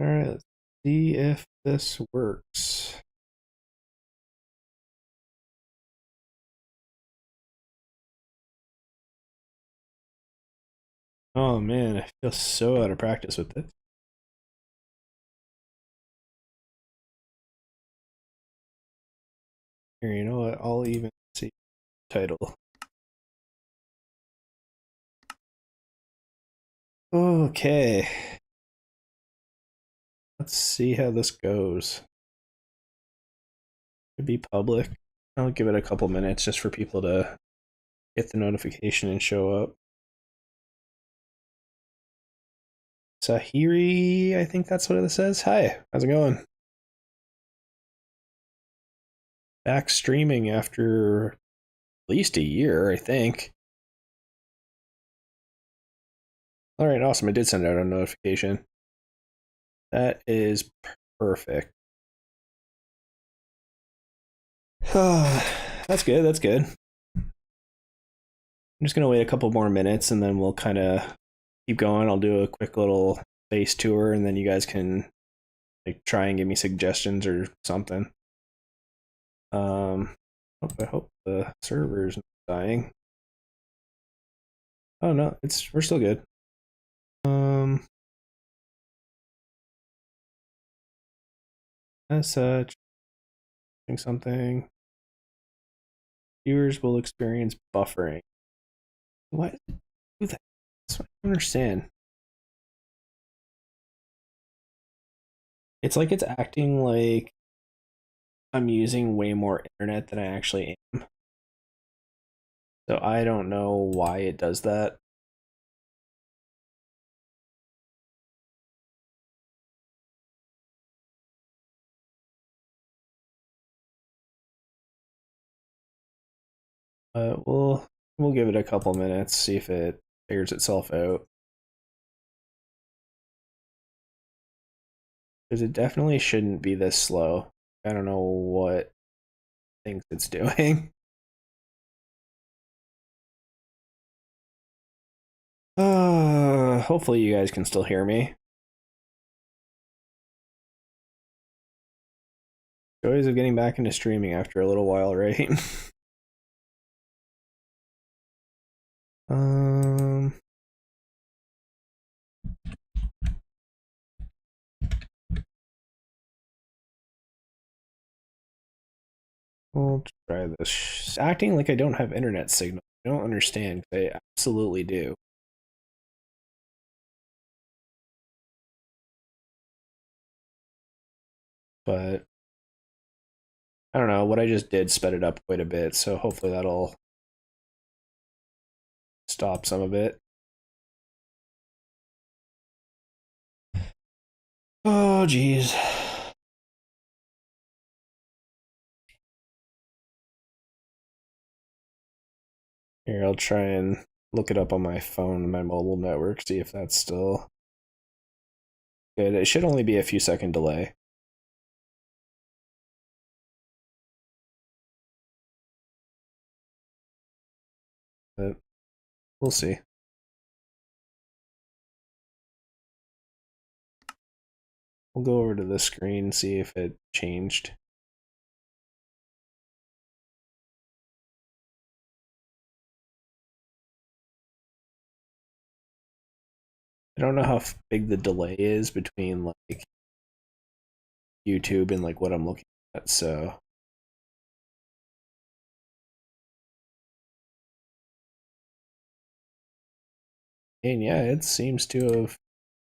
All right, let's see if this works. Oh man, I feel so out of practice with this. Here, you know what? I'll even see title. Okay, let's see how this goes. Could be public. I'll give it a couple minutes just for people to get the notification and show up. Sahiri, I think that's what it says. Hi, how's it going? Back streaming after at least a year, I think. All right, awesome. I did send out a notification. That is perfect. That's good. That's good. I'm just gonna wait a couple more minutes and then we'll kind of keep going. I'll do a quick little base tour and then you guys can like try and give me suggestions or something. I hope the server's not dying. Oh no, we're still good. As such, something. Viewers will experience buffering. What? Who the? I don't understand. It's like it's acting like I'm using way more internet than I actually am. So I don't know why it does that. We'll give it a couple minutes, see if it figures itself out. Because it definitely shouldn't be this slow. I don't know what it thinks it's doing. Hopefully you guys can still hear me. Joys of getting back into streaming after a little while, right? um, we'll try this. Acting like I don't have internet signal. I don't understand. I absolutely do. But I don't know. What I just did sped it up quite a bit, so hopefully that'll stop some of it. Oh, geez. Here, I'll try and look it up on my phone, my mobile network, see if that's still good. It should only be a few second delay. But we'll see. We'll go over to the screen and see if it changed. I don't know how big the delay is between like YouTube and like what I'm looking at, so and yeah, it seems to have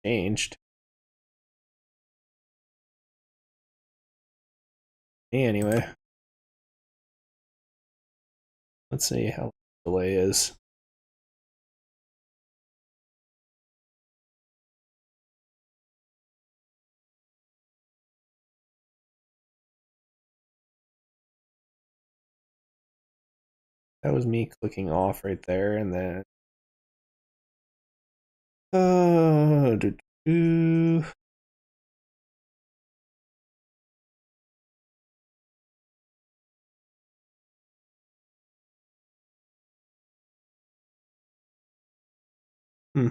changed. Anyway, let's see how the delay is. That was me clicking off right there, and then doo, doo. Hmm.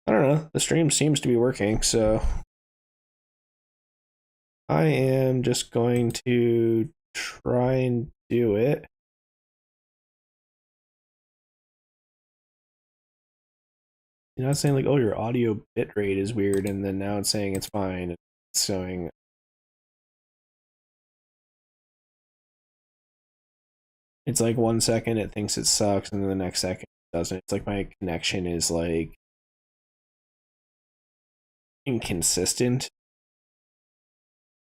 I don't know. The stream seems to be working, so I am just going to try and do it. You know, it's saying like, oh, your audio bitrate is weird, and then now it's saying it's fine. It's showing. It's like 1 second it thinks it sucks, and then the next second it doesn't. It's like my connection is like inconsistent,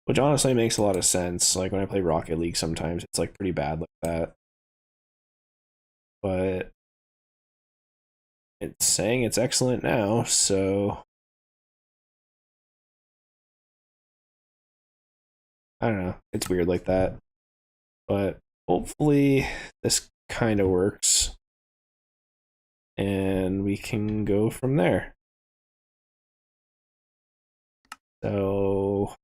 which honestly makes a lot of sense. Like when I play Rocket League, sometimes it's like pretty bad like that. But it's saying it's excellent now, so I don't know. It's weird like that. But hopefully this kind of works and we can go from there. So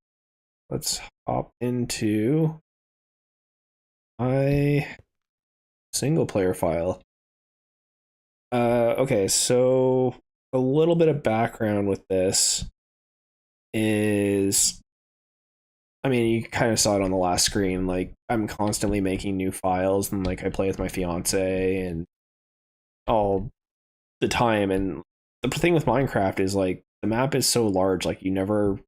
let's hop into my single player file. Okay, so a little bit of background with this is, I mean, you kind of saw it on the last screen. Like, I'm constantly making new files, and like I play with my fiance and all the time. And the thing with Minecraft is like the map is so large, like you never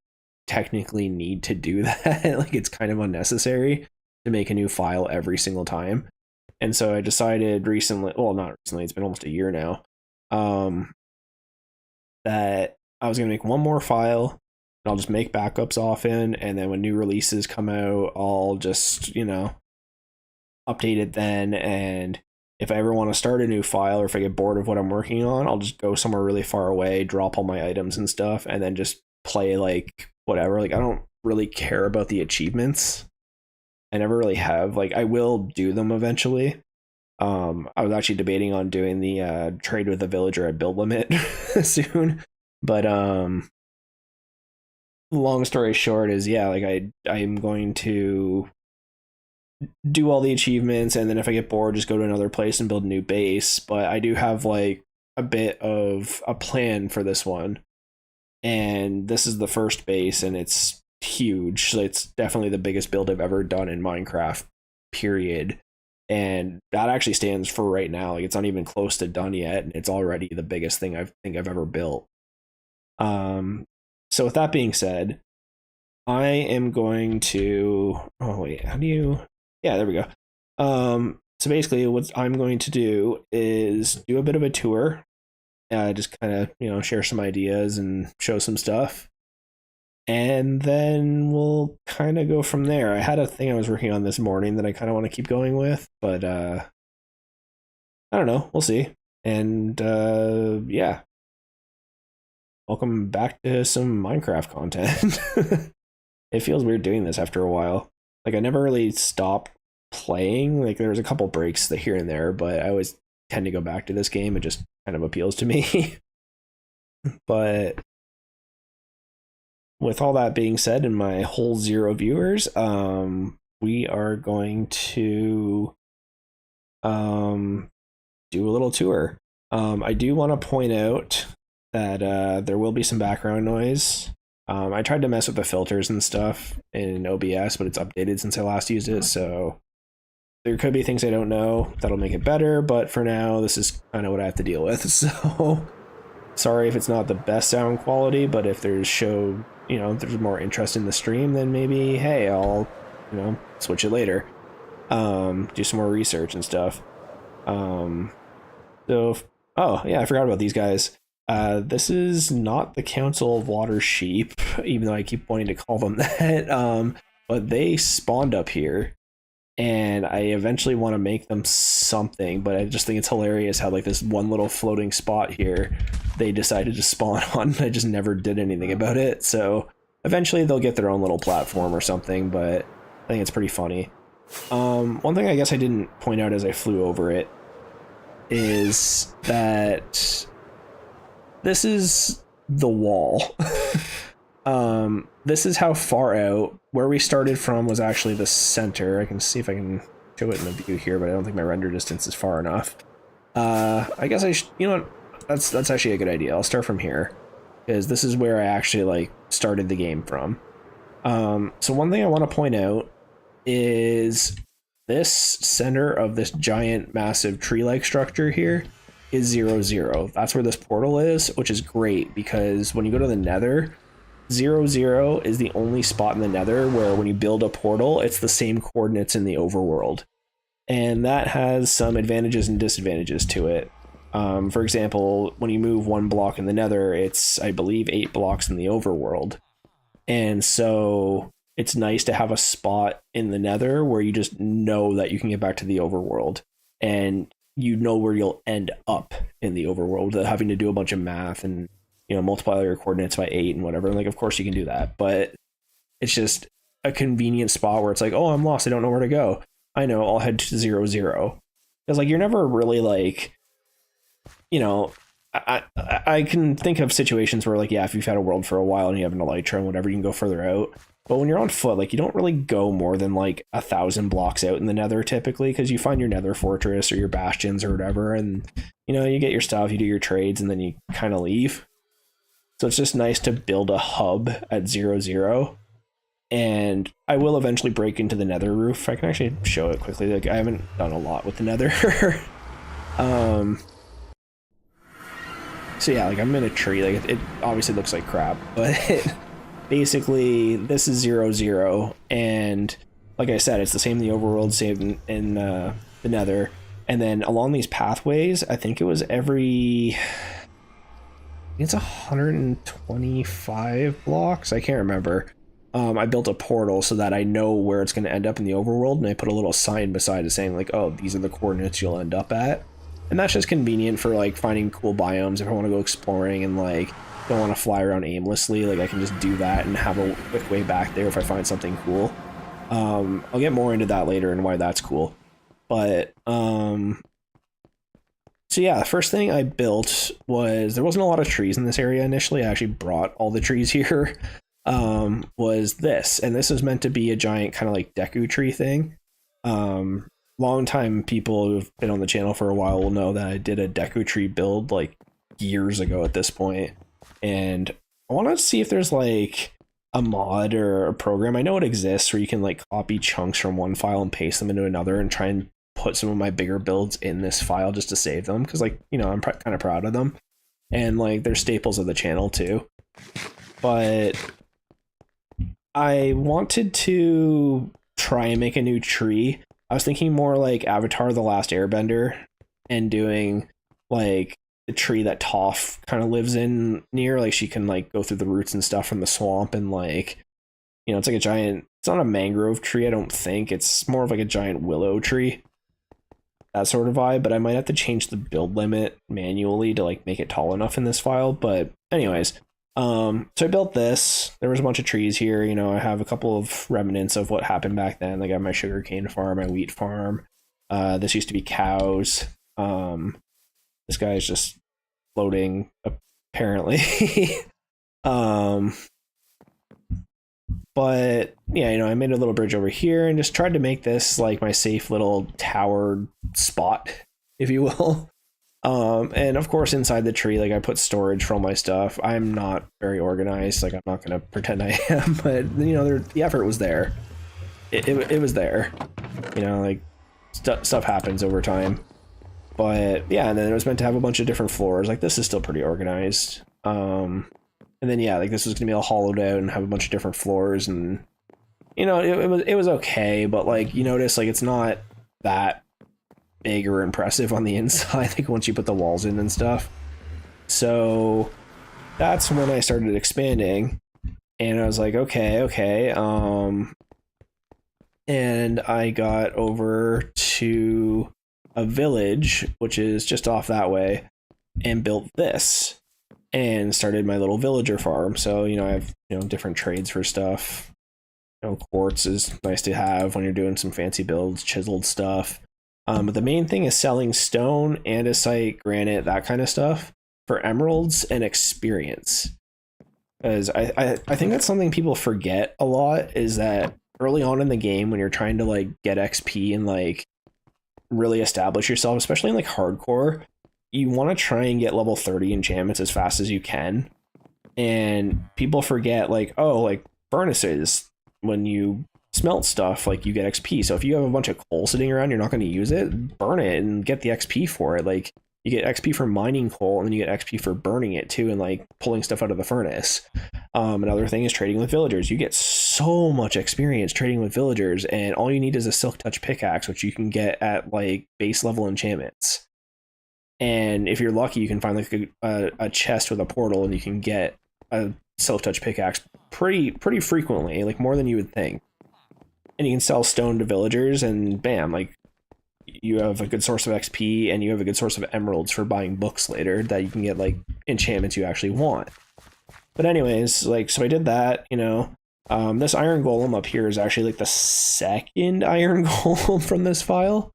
technically need to do that. Like, it's kind of unnecessary to make a new file every single time. And so I decided recently, well, not recently, it's been almost a year now, that I was going to make one more file. And I'll just make backups often, and then when new releases come out, I'll just, you know, update it then. And if I ever want to start a new file, or if I get bored of what I'm working on, I'll just go somewhere really far away, drop all my items and stuff, and then just play like whatever. Like, I don't really care about the achievements. I never really have. Like, I will do them eventually. I was actually debating on doing the trade with the villager at build limit soon, but long story short is, yeah, like I'm going to do all the achievements, and then if I get bored, just go to another place and build a new base. But I do have like a bit of a plan for this one, and this is the first base, and it's huge. So it's definitely the biggest build I've ever done in Minecraft, period. And that actually stands for right now. Like, it's not even close to done yet, and it's already the biggest thing I think I've ever built. So with that being said, I am going to, oh wait, how do you, yeah, there we go. So basically what I'm going to do is do a bit of a tour, just kind of, you know, share some ideas and show some stuff. And then we'll kind of go from there. I had a thing I was working on this morning that I kind of want to keep going with, but I don't know. We'll see. And yeah. Welcome back to some Minecraft content. It feels weird doing this after a while. Like, I never really stopped playing. Like, there was a couple breaks here and there, but I always tend to go back to this game. It just kind of appeals to me. But with all that being said, and my whole 0 viewers, we are going to do a little tour. I do want to point out that there will be some background noise. I tried to mess with the filters and stuff in OBS, but it's updated since I last used it, so there could be things I don't know that'll make it better, but for now, this is kind of what I have to deal with. So sorry if it's not the best sound quality, but if there's there's more interest in the stream, then maybe, hey, I'll, switch it later. Do some more research and stuff. Oh yeah, I forgot about these guys. This is not the Council of Water Sheep, even though I keep wanting to call them that. But they spawned up here, and I eventually want to make them something, but I just think it's hilarious how, like, this one little floating spot here, they decided to spawn on. I just never did anything about it, so eventually they'll get their own little platform or something, but I think it's pretty funny. One thing I guess I didn't point out as I flew over it is that this is the wall. This is how far out. Where we started from was actually the center. I can see if I can show it in the view here, but I don't think my render distance is far enough. I guess that's actually a good idea. I'll start from here because this is where I actually like started the game from. So one thing I want to point out is this center of this giant, massive tree-like structure here is 0, 0. That's where this portal is, which is great because when you go to the Nether, 0, 0 is the only spot in the Nether where when you build a portal, it's the same coordinates in the overworld. And that has some advantages and disadvantages to it. For example, when you move one block in the Nether, it's, I believe, 8 blocks in the overworld. And so it's nice to have a spot in the Nether where you just know that you can get back to the overworld. And you know where you'll end up in the overworld without having to do a bunch of math and, you know, multiply your coordinates by 8 and whatever. Like, of course you can do that, but it's just a convenient spot where it's like, oh, I'm lost, I don't know where to go. I know, I'll head to 0, 0. Because like you're never really like, you know, I can think of situations where like, yeah, if you've had a world for a while and you have an elytra and whatever, you can go further out. But when you're on foot, like you don't really go more than like 1,000 blocks out in the Nether typically, because you find your Nether fortress or your bastions or whatever, and you know, you get your stuff, you do your trades, and then you kind of leave. So it's just nice to build a hub at 0, 0. And I will eventually break into the Nether roof. I can actually show it quickly. Like I haven't done a lot with the Nether. So yeah, like I'm in a tree. Like it obviously looks like crap, but basically this is 0, 0. And like I said, it's the same in the overworld, same in the Nether. And then along these pathways, I think it was it's 125 blocks. I can't remember. I built a portal so that I know where it's going to end up in the overworld, and I put a little sign beside it saying like, oh, these are the coordinates you'll end up at. And that's just convenient for like finding cool biomes if I want to go exploring and like don't want to fly around aimlessly. Like I can just do that and have a quick way back there if I find something cool. I'll get more into that later and why that's cool. But so yeah, the first thing I built was, there wasn't a lot of trees in this area initially. I actually brought all the trees here. Was this, and this is meant to be a giant kind of like Deku tree thing. Long time people who've been on the channel for a while will know that I did a Deku tree build like years ago at this point, and I want to see if there's like a mod or a program. I know it exists where you can like copy chunks from one file and paste them into another and try and put some of my bigger builds in this file just to save them, because like, you know, I'm kind of proud of them, and like they're staples of the channel too. But I wanted to try and make a new tree. I was thinking more like Avatar: The Last Airbender and doing like the tree that Toph kind of lives in near. Like she can like go through the roots and stuff from the swamp, and like, you know, it's like a giant, it's not a mangrove tree, I don't think. It's more of like a giant willow tree. That sort of vibe, but I might have to change the build limit manually to like make it tall enough in this file. But anyways, so I built this. There was a bunch of trees here. You know, I have a couple of remnants of what happened back then. Like I have my sugarcane farm, my wheat farm. This used to be cows. This guy is just floating, apparently. But yeah, you know, I made a little bridge over here and just tried to make this like my safe little towered spot, if you will. And of course inside the tree, like I put storage for all my stuff. I'm not very organized, like I'm not gonna pretend I am, but you know, the effort was there. It was there, you know, like stuff happens over time. But yeah, and then it was meant to have a bunch of different floors. Like this is still pretty organized. And then yeah, like this was gonna be all hollowed out and have a bunch of different floors, and you know, it was okay, but like you notice like it's not that big or impressive on the inside, like once you put the walls in and stuff. So that's when I started expanding, and I was like, okay. And I got over to a village, which is just off that way, and built this and started my little villager farm. So, you know, I have, you know, different trades for stuff. You know, quartz is nice to have when you're doing some fancy builds, chiseled stuff. But the main thing is selling stone, andesite, granite, that kind of stuff for emeralds and experience. Because I think that's something people forget a lot, is that early on in the game when you're trying to like get XP and like really establish yourself, especially in like hardcore, you want to try and get level 30 enchantments as fast as you can. And people forget, like, oh, like furnaces, when you smelt stuff, like you get XP. So if you have a bunch of coal sitting around, you're not going to use it, burn it and get the XP for it. Like, you get XP for mining coal, and then you get XP for burning it too, and like pulling stuff out of the furnace. Another thing is trading with villagers. You get so much experience trading with villagers, and all you need is a silk touch pickaxe, which you can get at like base level enchantments. And if you're lucky, you can find like a chest with a portal, and you can get a silk touch pickaxe pretty frequently, like more than you would think. And you can sell stone to villagers, and bam, like you have a good source of XP, and you have a good source of emeralds for buying books later that you can get like enchantments you actually want. But anyways, like, so I did that, you know. This iron golem up here is actually like the second iron golem from this file.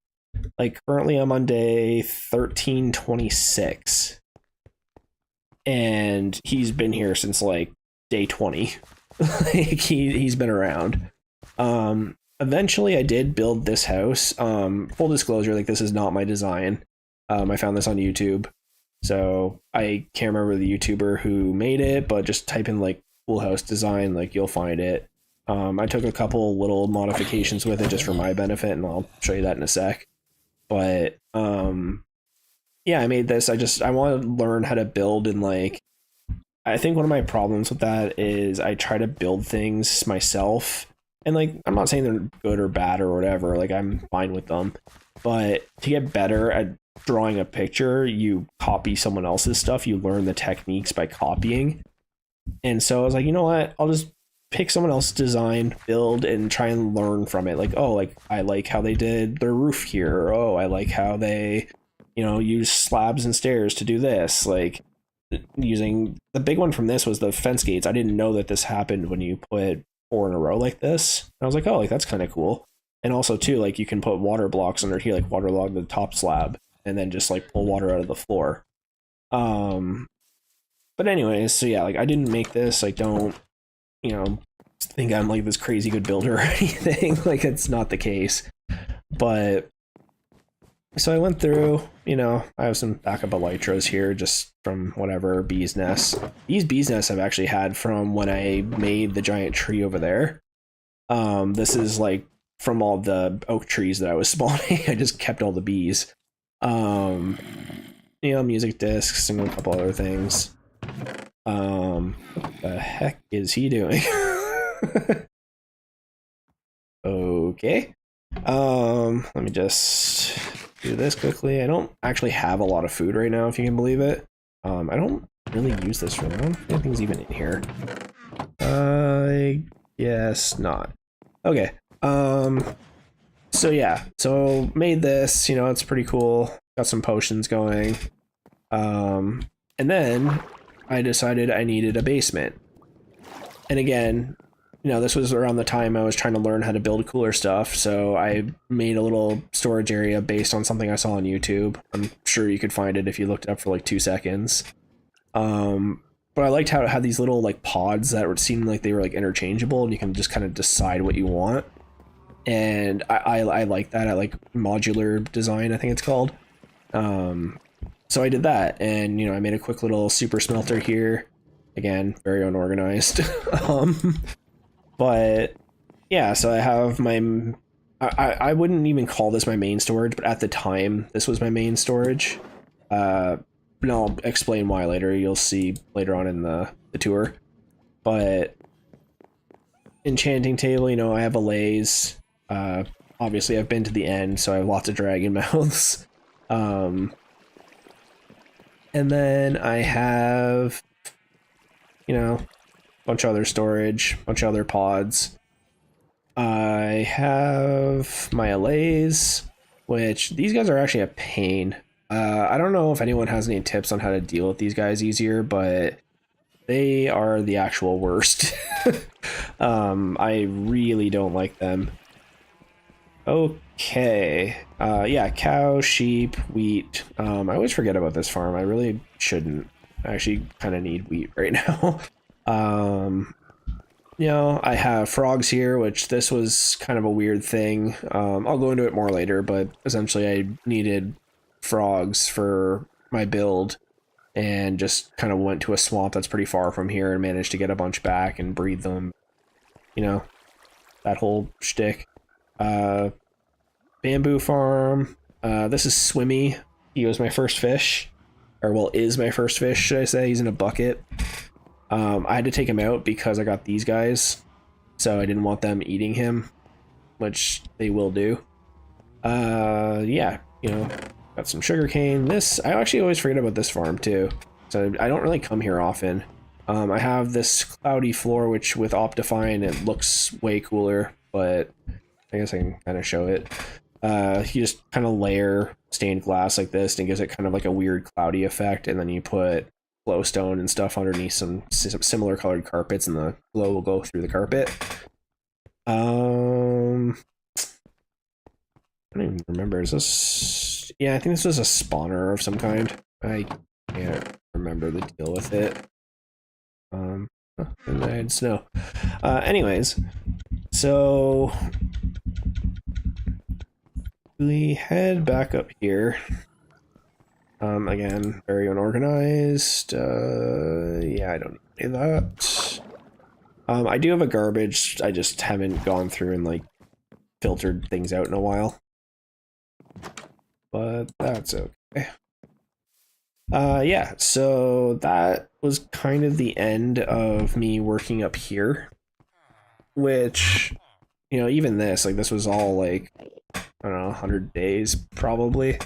Like, currently I'm on day 1326. And he's been here since like day 20. Like, he's been around. Eventually I did build this house. Full disclosure, like, this is not my design. I found this on YouTube. So I can't remember the YouTuber who made it, but just type in like cool house design, like you'll find it. I took a couple little modifications with it just for my benefit, and I'll show you that in a sec. But yeah, I made this. I want to learn how to build, and like, I think one of my problems with that is I try to build things myself. And like, I'm not saying they're good or bad or whatever, like I'm fine with them. But to get better at drawing a picture, you copy someone else's stuff, you learn the techniques by copying. And so I was like, you know what? I'll just pick someone else's design, build, and try and learn from it. Like, oh, like I like how they did their roof here. Or, oh, I like how they, you know, use slabs and stairs to do this. Like, using the big one from this was the fence gates. I didn't know that this happened when you put 4 in a row like this. And I was like, oh, like that's kind of cool. And also too, like, you can put water blocks under here, like waterlog the top slab, and then just like pull water out of the floor. But anyways, so yeah, like I didn't make this. Like, don't, you know, think I'm like this crazy good builder or anything. Like, it's not the case. But so I went through, you know, I have some backup elytras here just from whatever bees nests. These bees nests I've actually had from when I made the giant tree over there. This is like from all the oak trees that I was spawning. I just kept all the bees. You know, music discs and a couple other things. What the heck is he doing? Okay. Let me just do this quickly. I don't actually have a lot of food right now, if you can believe it. I don't really use this for now. Anything's even in here. I guess not. Okay. So yeah, so made this, you know, it's pretty cool. Got some potions going. And then I decided I needed a basement. And again, you know, this was around the time I was trying to learn how to build cooler stuff, so I made a little storage area based on something I saw on YouTube. I'm sure you could find it if you looked it up for like 2 seconds. But I liked how it had these little like pods that seemed like they were like interchangeable, and you can just kind of decide what you want. And I like that. I like modular design, I think it's called. So I did that, and you know, I made a quick little super smelter here. Again, very unorganized. But yeah, so I have my, I wouldn't even call this my main storage, but at the time this was my main storage. And I'll explain why later. You'll see later on in the tour. But enchanting table, you know, I have a laze. Obviously I've been to the end, so I have lots of dragon mouths. And then I have, you know, bunch of other storage, bunch of other pods. I have my allays, which these guys are actually a pain. I don't know if anyone has any tips on how to deal with these guys easier, but they are the actual worst. I really don't like them. Okay. Yeah, cow, sheep, wheat. I always forget about this farm. I really shouldn't. I actually kind of need wheat right now. You know, I have frogs here, which this was kind of a weird thing. I'll go into it more later, but essentially I needed frogs for my build and just kind of went to a swamp that's pretty far from here and managed to get a bunch back and breed them. You know, that whole shtick. Bamboo farm. This is Swimmy. He was my first fish. Or, well, is my first fish, should I say. He's in a bucket. I had to take him out because I got these guys. So I didn't want them eating him, which they will do. Yeah, you know, got some sugarcane. This, I actually always forget about this farm too. So I don't really come here often. I have this cloudy floor, which with Optifine, it looks way cooler, but I guess I can kind of show it. You just kind of layer stained glass like this, and it gives it kind of like a weird cloudy effect, and then you put glowstone and stuff underneath some similar colored carpets, and the glow will go through the carpet. I don't even remember. Is this? Yeah, I think this was a spawner of some kind. I can't remember the deal with it. And I had snow. Anyways, so we head back up here. Again, very unorganized. Yeah, I don't need any of that. I do have a garbage. I just haven't gone through and like filtered things out in a while. But that's okay. Yeah, so that was kind of the end of me working up here. Which, you know, even this, like this was all like, I don't know, 100 days probably.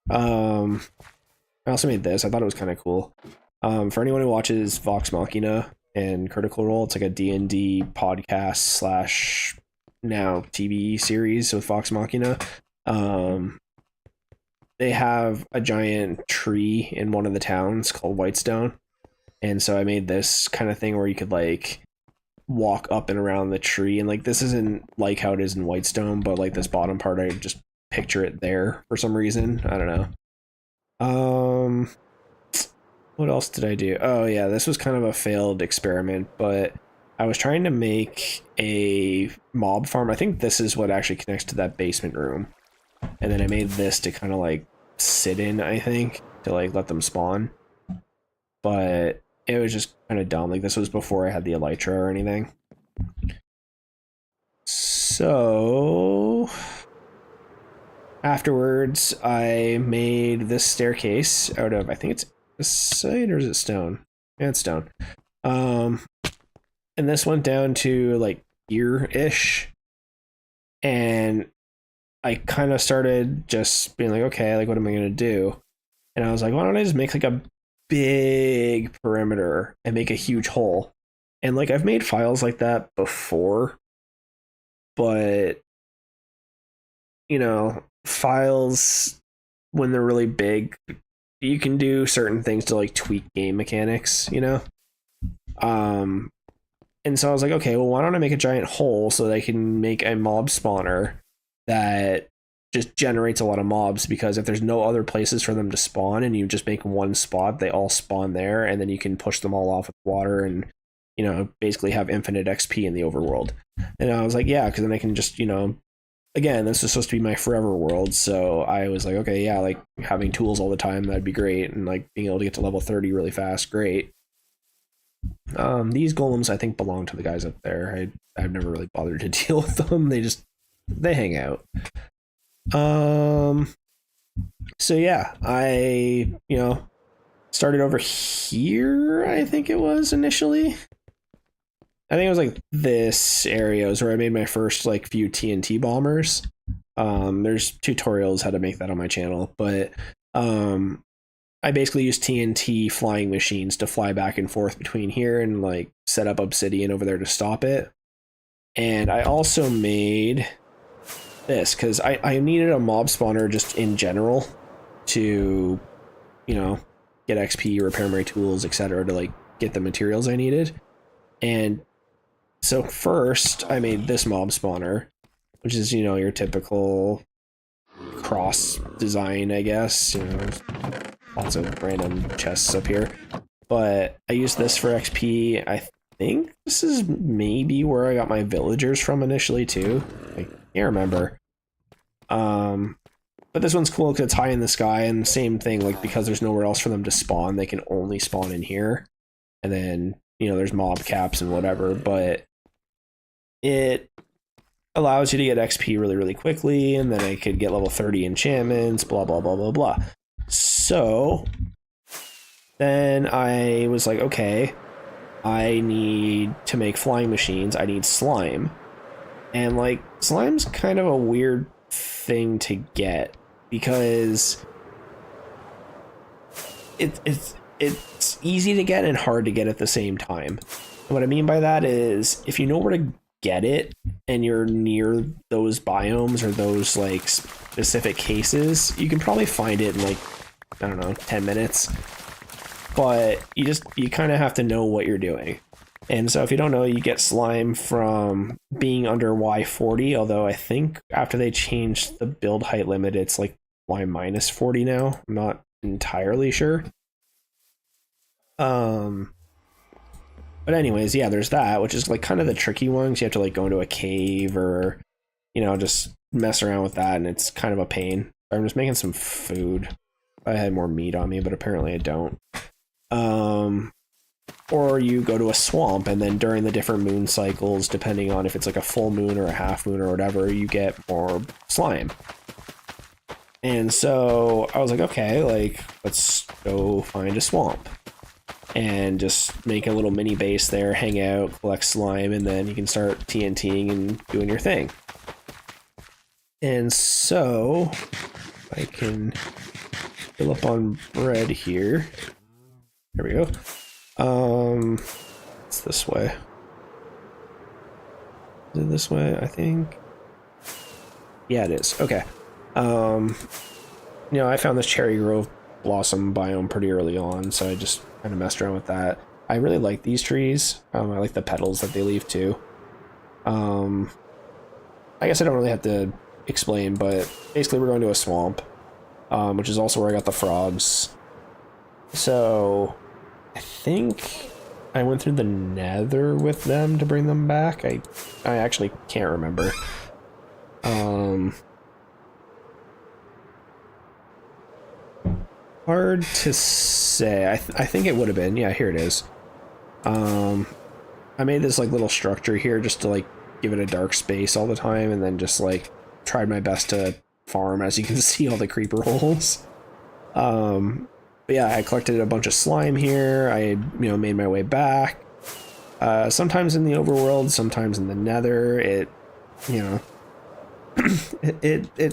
I also made this. I thought it was kind of cool. For anyone who watches Vox Machina and Critical Role, it's like a D&D podcast slash now TV series with Vox Machina. They have a giant tree in one of the towns called Whitestone. And so I made this kind of thing where you could like walk up and around the tree. And like, this isn't like how it is in Whitestone, but like this bottom part, I just picture it there for some reason. I don't know. What else did I do? Oh yeah, this was kind of a failed experiment, but I was trying to make a mob farm. I think this is what actually connects to that basement room. And then I made this to kind of like sit in, I think, to like let them spawn. But it was just kind of dumb. Like this was before I had the elytra or anything. So afterwards, I made this staircase out of, I think it's site or is it stone? Yeah, it's stone. And this went down to like here-ish. And I kind of started just being like, okay, like what am I gonna do? And I was like, why don't I just make like a big perimeter and make a huge hole? And like I've made files like that before, but you know, files when they're really big, you can do certain things to like tweak game mechanics, you know? And so I was like, okay, well, why don't I make a giant hole so that I can make a mob spawner that just generates a lot of mobs, because if there's no other places for them to spawn and you just make one spot, they all spawn there, and then you can push them all off with water and, you know, basically have infinite XP in the overworld. And I was like, yeah, because then I can just, you know, again, this is supposed to be my forever world, so I was like, okay, yeah, like having tools all the time, that'd be great, and like being able to get to level 30 really fast, great. These golems I think belong to the guys up there. I've never really bothered to deal with them. They hang out. So yeah, I, you know, started over here, I think it was initially. I think it was like this area was where I made my first like few TNT bombers. There's tutorials how to make that on my channel, but I basically use TNT flying machines to fly back and forth between here and like set up obsidian over there to stop it. And I also made this because I needed a mob spawner just in general to, you know, get XP, repair my tools, etc., to like get the materials I needed. And so first I made this mob spawner, which is, you know, your typical cross design, I guess. You know, lots of random chests up here, but I used this for XP. I think this is maybe where I got my villagers from initially too. I can't remember. But But this one's cool because it's high in the sky, and same thing, like because there's nowhere else for them to spawn, they can only spawn in here. And then, you know, there's mob caps and whatever, but it allows you to get XP really, really quickly, and then I could get level 30 enchantments, blah, blah, blah, blah, blah. So then I was like, okay, I need to make flying machines. I need slime. And like, slime's kind of a weird thing to get because it's easy to get and hard to get at the same time. And what I mean by that is if you know where to get it and you're near those biomes or those like specific cases, you can probably find it in like, I don't know, 10 minutes. But you kind of have to know what you're doing. And so if you don't know, you get slime from being under Y40, although I think after they changed the build height limit, it's like Y minus 40 now. I'm not entirely sure. But anyways, yeah, there's that, which is like kind of the tricky ones. You have to like go into a cave or, you know, just mess around with that, and it's kind of a pain. I'm just making some food. I had more meat on me, but apparently I don't. Or you go to a swamp, and then during the different moon cycles, depending on if it's like a full moon or a half moon or whatever, you get more slime. And so I was like, okay, like, let's go find a swamp and just make a little mini base there, hang out, collect slime, and then you can start TNTing and doing your thing. And so I can fill up on bread here. There we go. It's this way. Is it this way? I think. Yeah, it is. Okay. You know, I found this cherry grove blossom biome pretty early on, so I just kind of messed around with that. I really like these trees. I like the petals that they leave too. I guess I don't really have to explain, but basically we're going to a swamp, which is also where I got the frogs. So I think I went through the nether with them to bring them back. I actually can't remember. Hard to say. I think it would have been. Yeah, here it is. I made this like little structure here just to like give it a dark space all the time, and then just like tried my best to farm, as you can see, all the creeper holes. But yeah, I collected a bunch of slime here. I, made my way back. Sometimes in the overworld, sometimes in the nether. It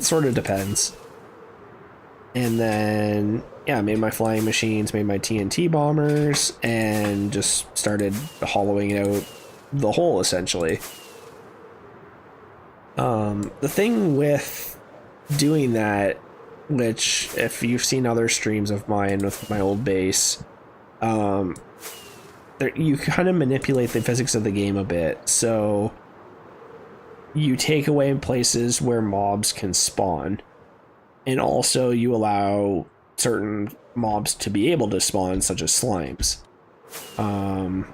sort of depends. And then, yeah, I made my flying machines, made my TNT bombers, and just started hollowing out the hole, essentially. The thing with doing that, which if you've seen other streams of mine with my old base, you kind of manipulate the physics of the game a bit. So you take away places where mobs can spawn, and also you allow certain mobs to be able to spawn, such as slimes. And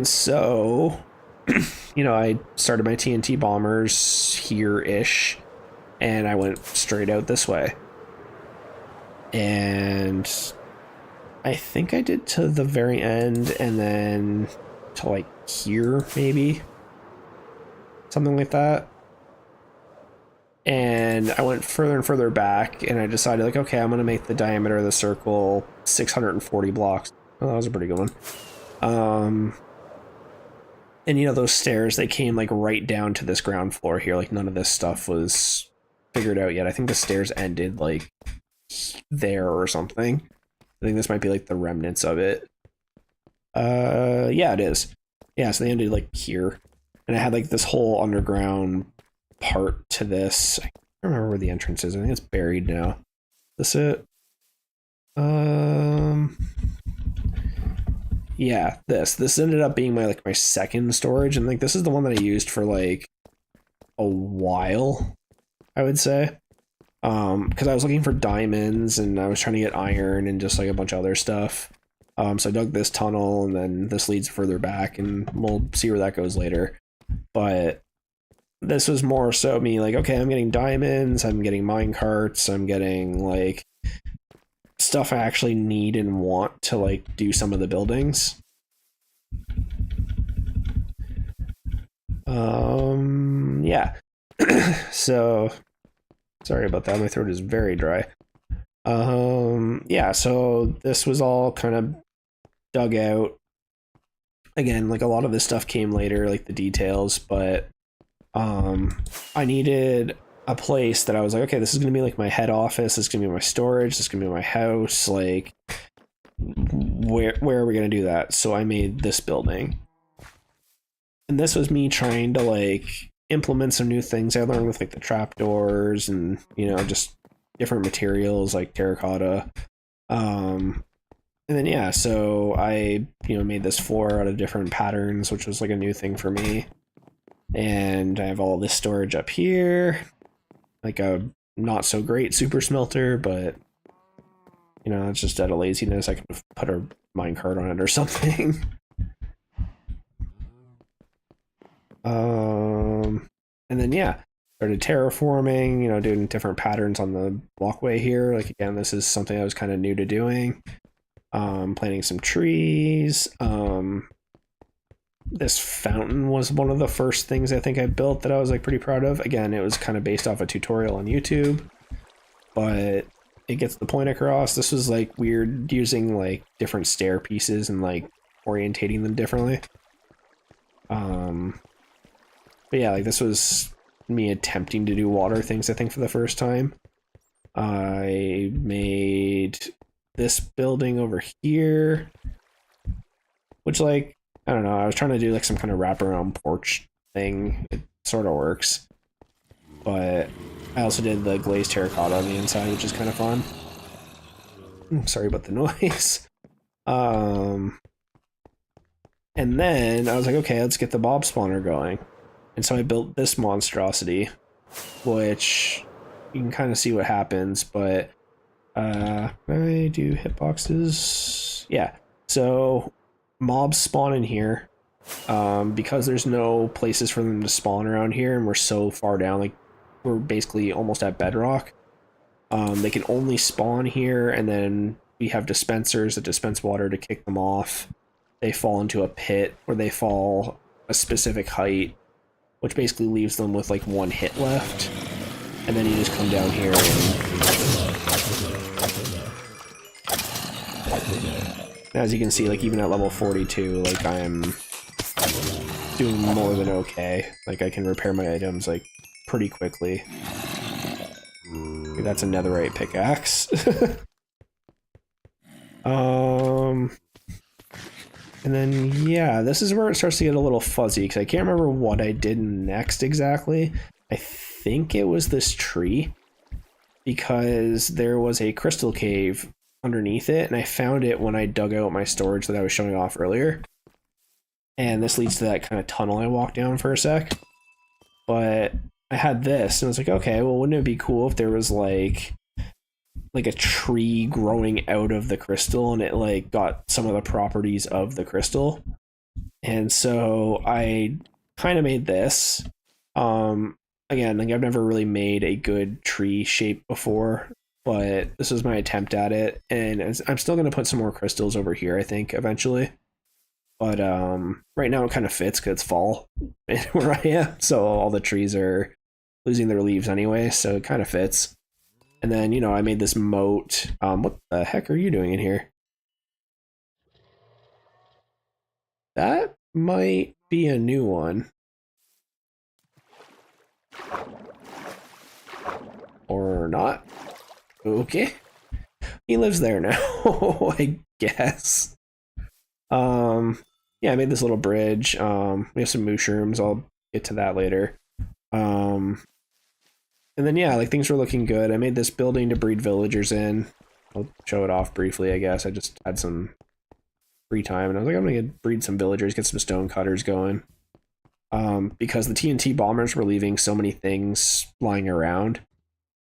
so, I started my TNT bombers here-ish, and I went straight out this way. And I think I did to the very end, and then to like here, maybe. Something like that. And I went further and further back, and I decided, like, okay, I'm going to make the diameter of the circle 640 blocks. Oh, that was a pretty good one. And those stairs, they came like right down to this ground floor here. Like none of this stuff was figured out yet. I think the stairs ended like there or something. I think this might be like the remnants of it. Yeah, it is. Yeah, so they ended like here. And I had like this whole underground part to this. I can't remember where the entrance is. I think it's buried now. Is this it? Yeah, this ended up being my second storage, and like this is the one that I used for like a while, I would say. Because I was looking for diamonds, and I was trying to get iron and just like a bunch of other stuff. So I dug this tunnel, and then this leads further back, and we'll see where that goes later. But this was more so me like, okay, I'm getting diamonds, I'm getting mine carts, I'm getting like stuff I actually need and want to like do some of the buildings. Yeah. So sorry about that. My throat is very dry. Yeah, so this was all kind of dug out. Again, like a lot of this stuff came later, like the details, but I needed a place that I was like, okay, this is gonna be like my head office, this is gonna be my storage, this is gonna be my house, like where are we gonna do that? So I made this building. And this was me trying to like implement some new things I learned with like the trapdoors and, you know, just different materials like terracotta. And then yeah, so I, you know, made this floor out of different patterns, which was like a new thing for me. And I have all this storage up here, like a not so great super smelter, but you know, it's just out of laziness. I could have put a minecart on it or something. And then yeah, started terraforming, you know, doing different patterns on the walkway here. Like again, this is something I was kind of new to doing. Planting some trees. This fountain was one of the first things I think I built that I was like pretty proud of. Again, it was kind of based off a tutorial on YouTube, but it gets the point across. This was like weird using like different stair pieces and like orientating them differently. But yeah, like this was me attempting to do water things, I think, for the first time. I made this building over here, which like, I don't know, I was trying to do like some kind of wraparound porch thing. It sort of works. But I also did the glazed terracotta on the inside, which is kind of fun. Sorry about the noise. And then I was like, okay, let's get the mob spawner going. And so I built this monstrosity, which you can kind of see what happens, but I do hitboxes. Yeah, so mobs spawn in here. Because there's no places for them to spawn around here, and we're so far down, like we're basically almost at bedrock. They can only spawn here, and then we have dispensers that dispense water to kick them off. They fall into a pit where they fall a specific height, which basically leaves them with like one hit left. And then you just come down here and as you can see, like even at level 42, like I am doing more than okay. Like I can repair my items like pretty quickly. Okay, that's a netherite pickaxe. And then, yeah, this is where it starts to get a little fuzzy, because I can't remember what I did next exactly. I think it was this tree, because there was a crystal cave underneath it, and I found it when I dug out my storage that I was showing off earlier. And this leads to that kind of tunnel I walked down for a sec. But I had this, and I was like, okay, well, wouldn't it be cool if there was like a tree growing out of the crystal and it like got some of the properties of the crystal. And so I kind of made this. Again, like I've never really made a good tree shape before, but this was my attempt at it, and I'm still going to put some more crystals over here, I think, eventually. But right now it kind of fits because it's fall where I am, so all the trees are losing their leaves anyway, so it kind of fits. And then, you know, I made this moat. What the heck are you doing in here? That might be a new one. Or not. Okay. He lives there now, I guess. Yeah, I made this little bridge. We have some mushrooms. I'll get to that later. And then, yeah, like things were looking good. I made this building to breed villagers in. I'll show it off briefly, I guess. I just had some free time, and I was like, I'm gonna breed some villagers, get some stone cutters going. Because the TNT bombers were leaving so many things lying around,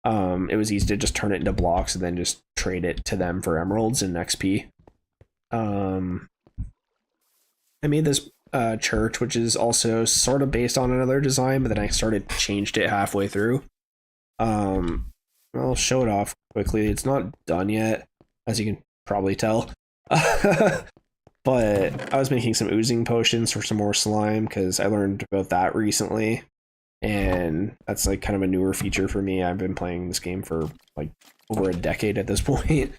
it was easy to just turn it into blocks and then just trade it to them for emeralds and XP. I made this church, which is also sort of based on another design, but then I changed it halfway through. I'll show it off quickly. It's not done yet, as you can probably tell. But I was making some oozing potions for some more slime because I learned about that recently. And that's like kind of a newer feature for me. I've been playing this game for like over a decade at this point.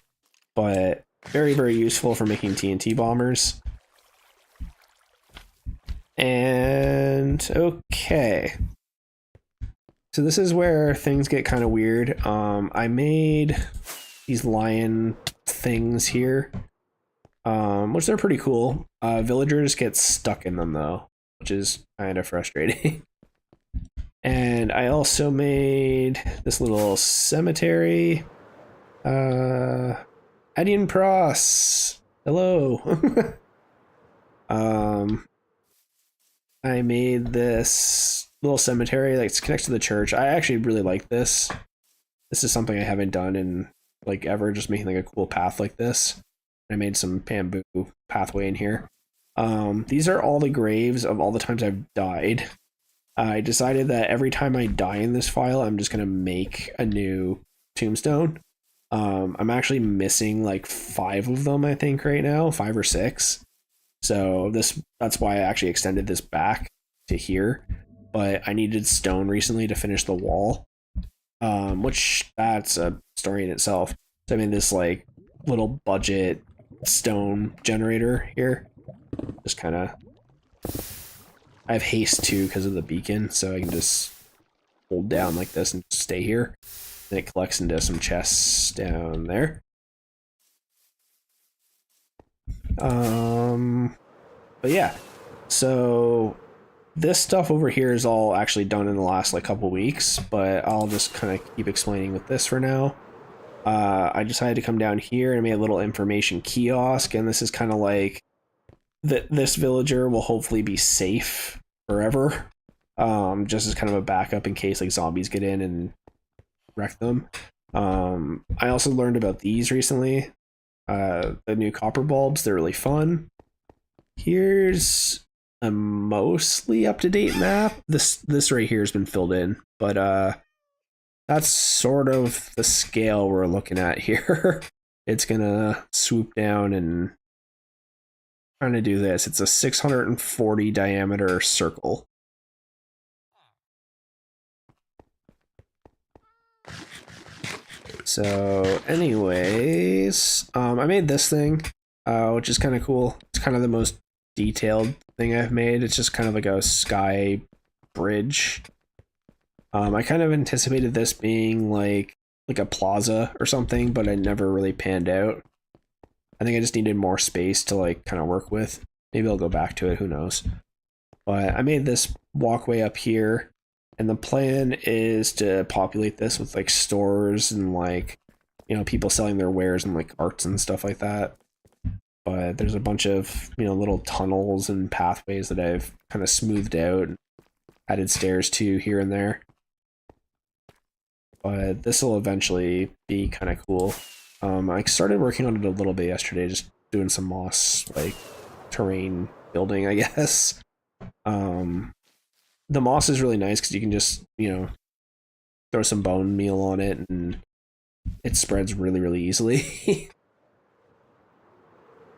But very, very useful for making TNT bombers. And okay. So this is where things get kind of weird. I made these lion things here. Which they're pretty cool. Villagers get stuck in them though, which is kind of frustrating. And I also made this little cemetery. Adian Pros, hello. I made this little cemetery that's connected to the church. I actually really like this. This is something I haven't done in like ever, just making like a cool path like this. I made some bamboo pathway in here. These are all the graves of all the times I've died. I decided that every time I die in this file, I'm just going to make a new tombstone. I'm actually missing like 5 of them, I think, right now, 5 or 6. So that's why I actually extended this back to here. But I needed stone recently to finish the wall, which that's a story in itself. So I made this like little budget stone generator here. Just kind of, I have haste too because of the beacon, so I can just hold down like this and stay here. And it collects into some chests down there. But yeah, so this stuff over here is all actually done in the last like couple weeks, but I'll just kind of keep explaining with this for now. I decided to come down here and make a little information kiosk, and this is kind of like this villager will hopefully be safe forever, just as kind of a backup in case like zombies get in and wreck them. I also learned about these recently, the new copper bulbs. They're really fun. Here's a mostly up-to-date map. This right here has been filled in, but that's sort of the scale we're looking at here. It's gonna swoop down and trying to do this. It's a 640 diameter circle. So anyways, I made this thing, which is kind of cool. It's kind of the most detailed thing I've made. It's just kind of like a sky bridge. I kind of anticipated this being like a plaza or something, but it never really panned out. I think I just needed more space to like kind of work with. Maybe I'll go back to it, who knows. But I made this walkway up here, and the plan is to populate this with like stores and like, you know, people selling their wares and like arts and stuff like that. But there's a bunch of, you know, little tunnels and pathways that I've kind of smoothed out and added stairs to here and there. But this will eventually be kind of cool. I started working on it a little bit yesterday, just doing some moss, like, terrain building, I guess. The moss is really nice because you can just, you know, throw some bone meal on it and it spreads really, really easily.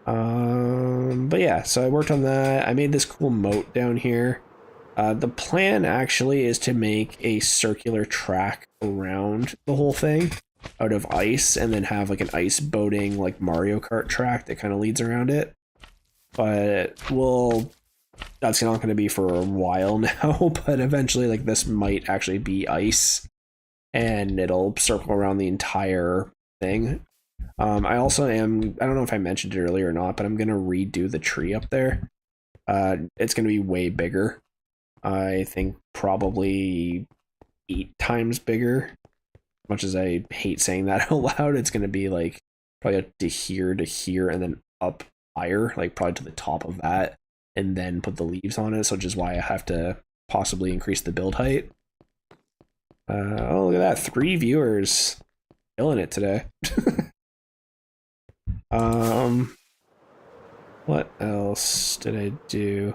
But yeah, so I worked on that. I made this cool moat down here. The plan actually is to make a circular track around the whole thing out of ice and then have like an ice boating like Mario Kart track that kind of leads around it. But that's not going to be for a while now, but eventually like this might actually be ice and it'll circle around the entire thing. I also I don't know if I mentioned it earlier or not, but I'm going to redo the tree up there. It's going to be way bigger. I think probably 8 times bigger. Much as I hate saying that out loud, it's going to be like probably to here and then up higher, like probably to the top of that, and then put the leaves on it, so which is why I have to possibly increase the build height. Oh, look at that, 3 viewers. Killing it today. What else did I do?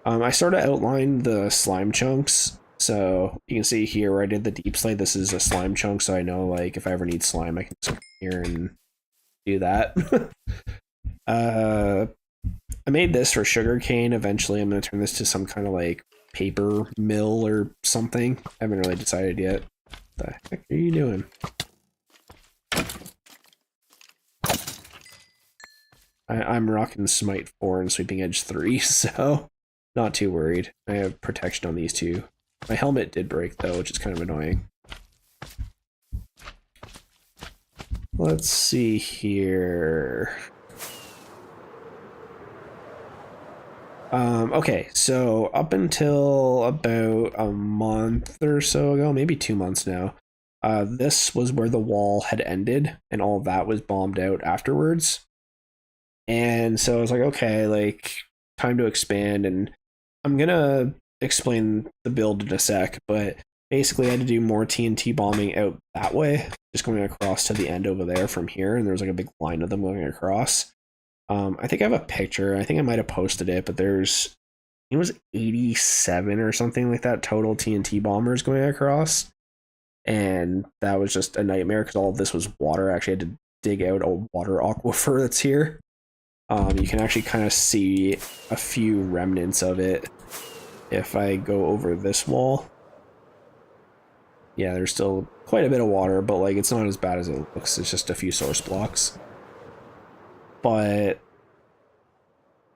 I sort of outlined the slime chunks. So you can see here where I did the deep slate, this is a slime chunk, so I know like if I ever need slime, I can just come here and do that. I made this for sugarcane. Eventually I'm going to turn this to some kind of like paper mill or something. I haven't really decided yet. What the heck are you doing? I'm rocking Smite 4 and Sweeping Edge 3, so not too worried. I have protection on these two. My helmet did break though, which is kind of annoying. Let's see here. Okay, so up until about a month or so ago, maybe 2 months now, this was where the wall had ended and all of that was bombed out afterwards. And so I was like, okay, like time to expand, and I'm gonna explain the build in a sec, but basically I had to do more TNT bombing out that way, just going across to the end over there from here, and there's like a big line of them going across. I think I have a picture. I think I might have posted it, but it was 87 or something like that total TNT bombers going across. And that was just a nightmare because all of this was water. I actually had to dig out a water aquifer that's here. You can actually kind of see a few remnants of it if I go over this wall. Yeah, there's still quite a bit of water, but like it's not as bad as it looks. It's just a few source blocks. But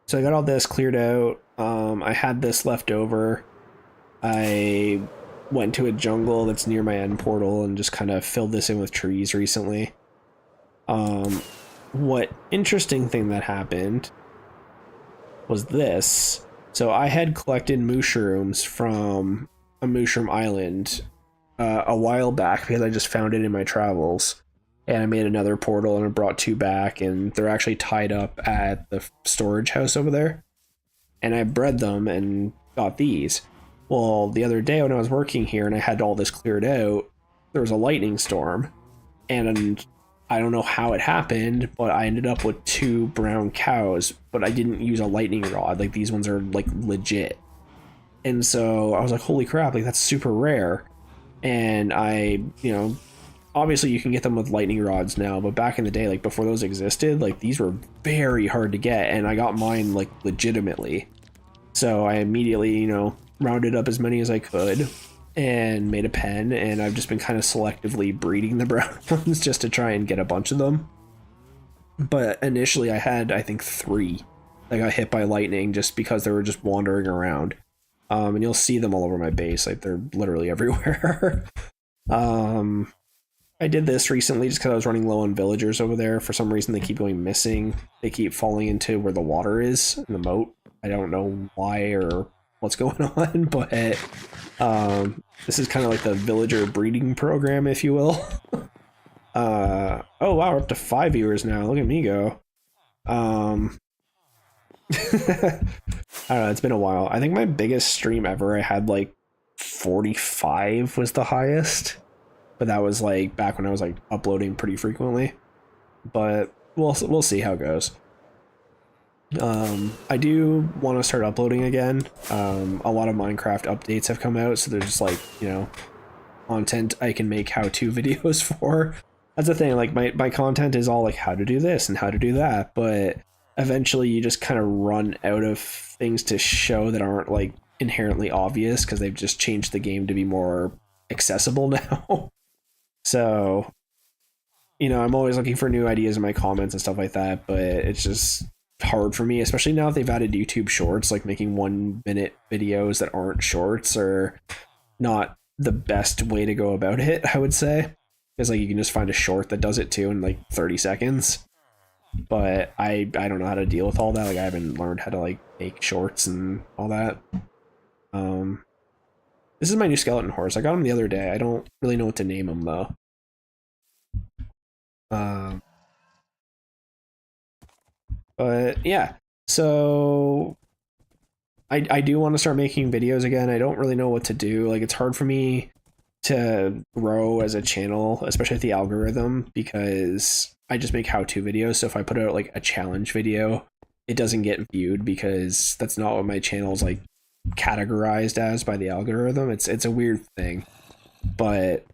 so I got all this cleared out. I had this left over. I went to a jungle that's near my end portal and just kind of filled this in with trees recently. What interesting thing that happened was this. So I had collected mushrooms from a mushroom island a while back because I just found it in my travels. And I made another portal and I brought two back, and they're actually tied up at the storage house over there. And I bred them and got these. Well, the other day when I was working here and I had all this cleared out, there was a lightning storm. And I don't know how it happened, but I ended up with 2 brown cows, but I didn't use a lightning rod. Like these ones are like legit. And so I was like, holy crap, like that's super rare. And I, obviously you can get them with lightning rods now, but back in the day, like before those existed, like these were very hard to get, and I got mine like legitimately. So I immediately, rounded up as many as I could and made a pen, and I've just been kind of selectively breeding the brown ones just to try and get a bunch of them. But initially I had, I think, 3 that got hit by lightning just because they were just wandering around. And you'll see them all over my base, like they're literally everywhere. I did this recently just because I was running low on villagers over there. For some reason, they keep going missing. They keep falling into where the water is in the moat. I don't know why or what's going on, but this is kind of like the villager breeding program, if you will. Oh wow, we're up to 5 viewers now. Look at me go. I don't know, it's been a while. I think my biggest stream ever, I had like 45 was the highest. But that was like back when I was like uploading pretty frequently. But we'll see how it goes. I do want to start uploading again. A lot of Minecraft updates have come out, so there's just like, content I can make how-to videos for. That's the thing, like my content is all like how to do this and how to do that, but eventually you just kind of run out of things to show that aren't like inherently obvious because they've just changed the game to be more accessible now. So, I'm always looking for new ideas in my comments and stuff like that, but it's just hard for me, especially now that they've added YouTube shorts, like making 1-minute videos that aren't shorts are not the best way to go about it, I would say. Because like you can just find a short that does it too in like 30 seconds. But I don't know how to deal with all that. Like I haven't learned how to like make shorts and all that. This is my new skeleton horse. I got him the other day. I don't really know what to name him though. But yeah, so I do want to start making videos again. I don't really know what to do. Like it's hard for me to grow as a channel, especially with the algorithm, because I just make how-to videos. So if I put out like a challenge video, it doesn't get viewed because that's not what my channel's like categorized as by the algorithm. It's a weird thing, but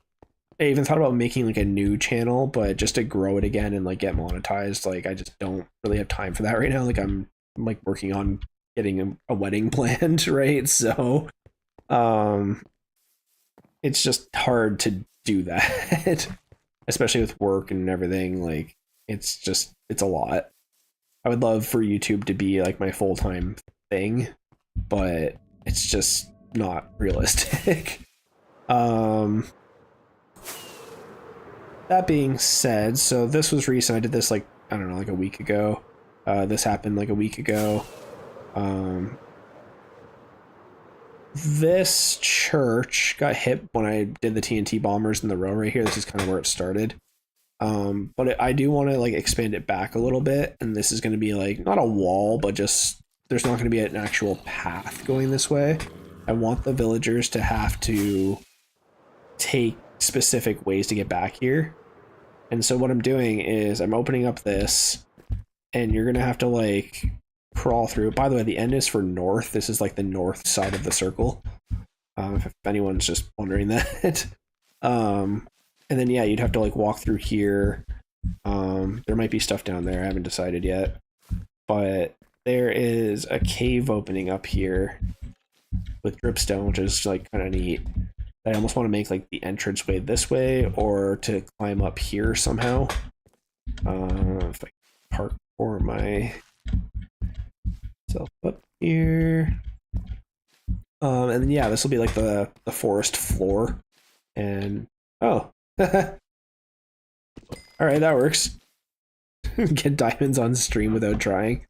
I even thought about making like a new channel, but just to grow it again and like get monetized, like I just don't really have time for that right now. Like I'm like working on getting a wedding planned, right? So it's just hard to do that, especially with work and everything. Like it's a lot. I would love for YouTube to be like my full-time thing, but it's just not realistic. That being said, so this was recent. I did this like, I don't know, like a week ago. This happened like a week ago. This church got hit when I did the TNT bombers in the row right here. This is kind of where it started. But I do want to like expand it back a little bit, and this is going to be like not a wall, but just there's not going to be an actual path going this way. I want the villagers to have to take specific ways to get back here. And so what I'm doing is I'm opening up this, and you're going to have to like crawl through. By the way, the N is for north. This is like the north side of the circle. If anyone's just wondering that. And then, yeah, you'd have to like walk through here. There might be stuff down there. I haven't decided yet. But there is a cave opening up here with dripstone, which is like kind of neat. I almost want to make like the entranceway this way or to climb up here somehow. If I parkour myself up here. And then yeah, this will be like the forest floor. And oh. Alright, that works. Get diamonds on stream without trying.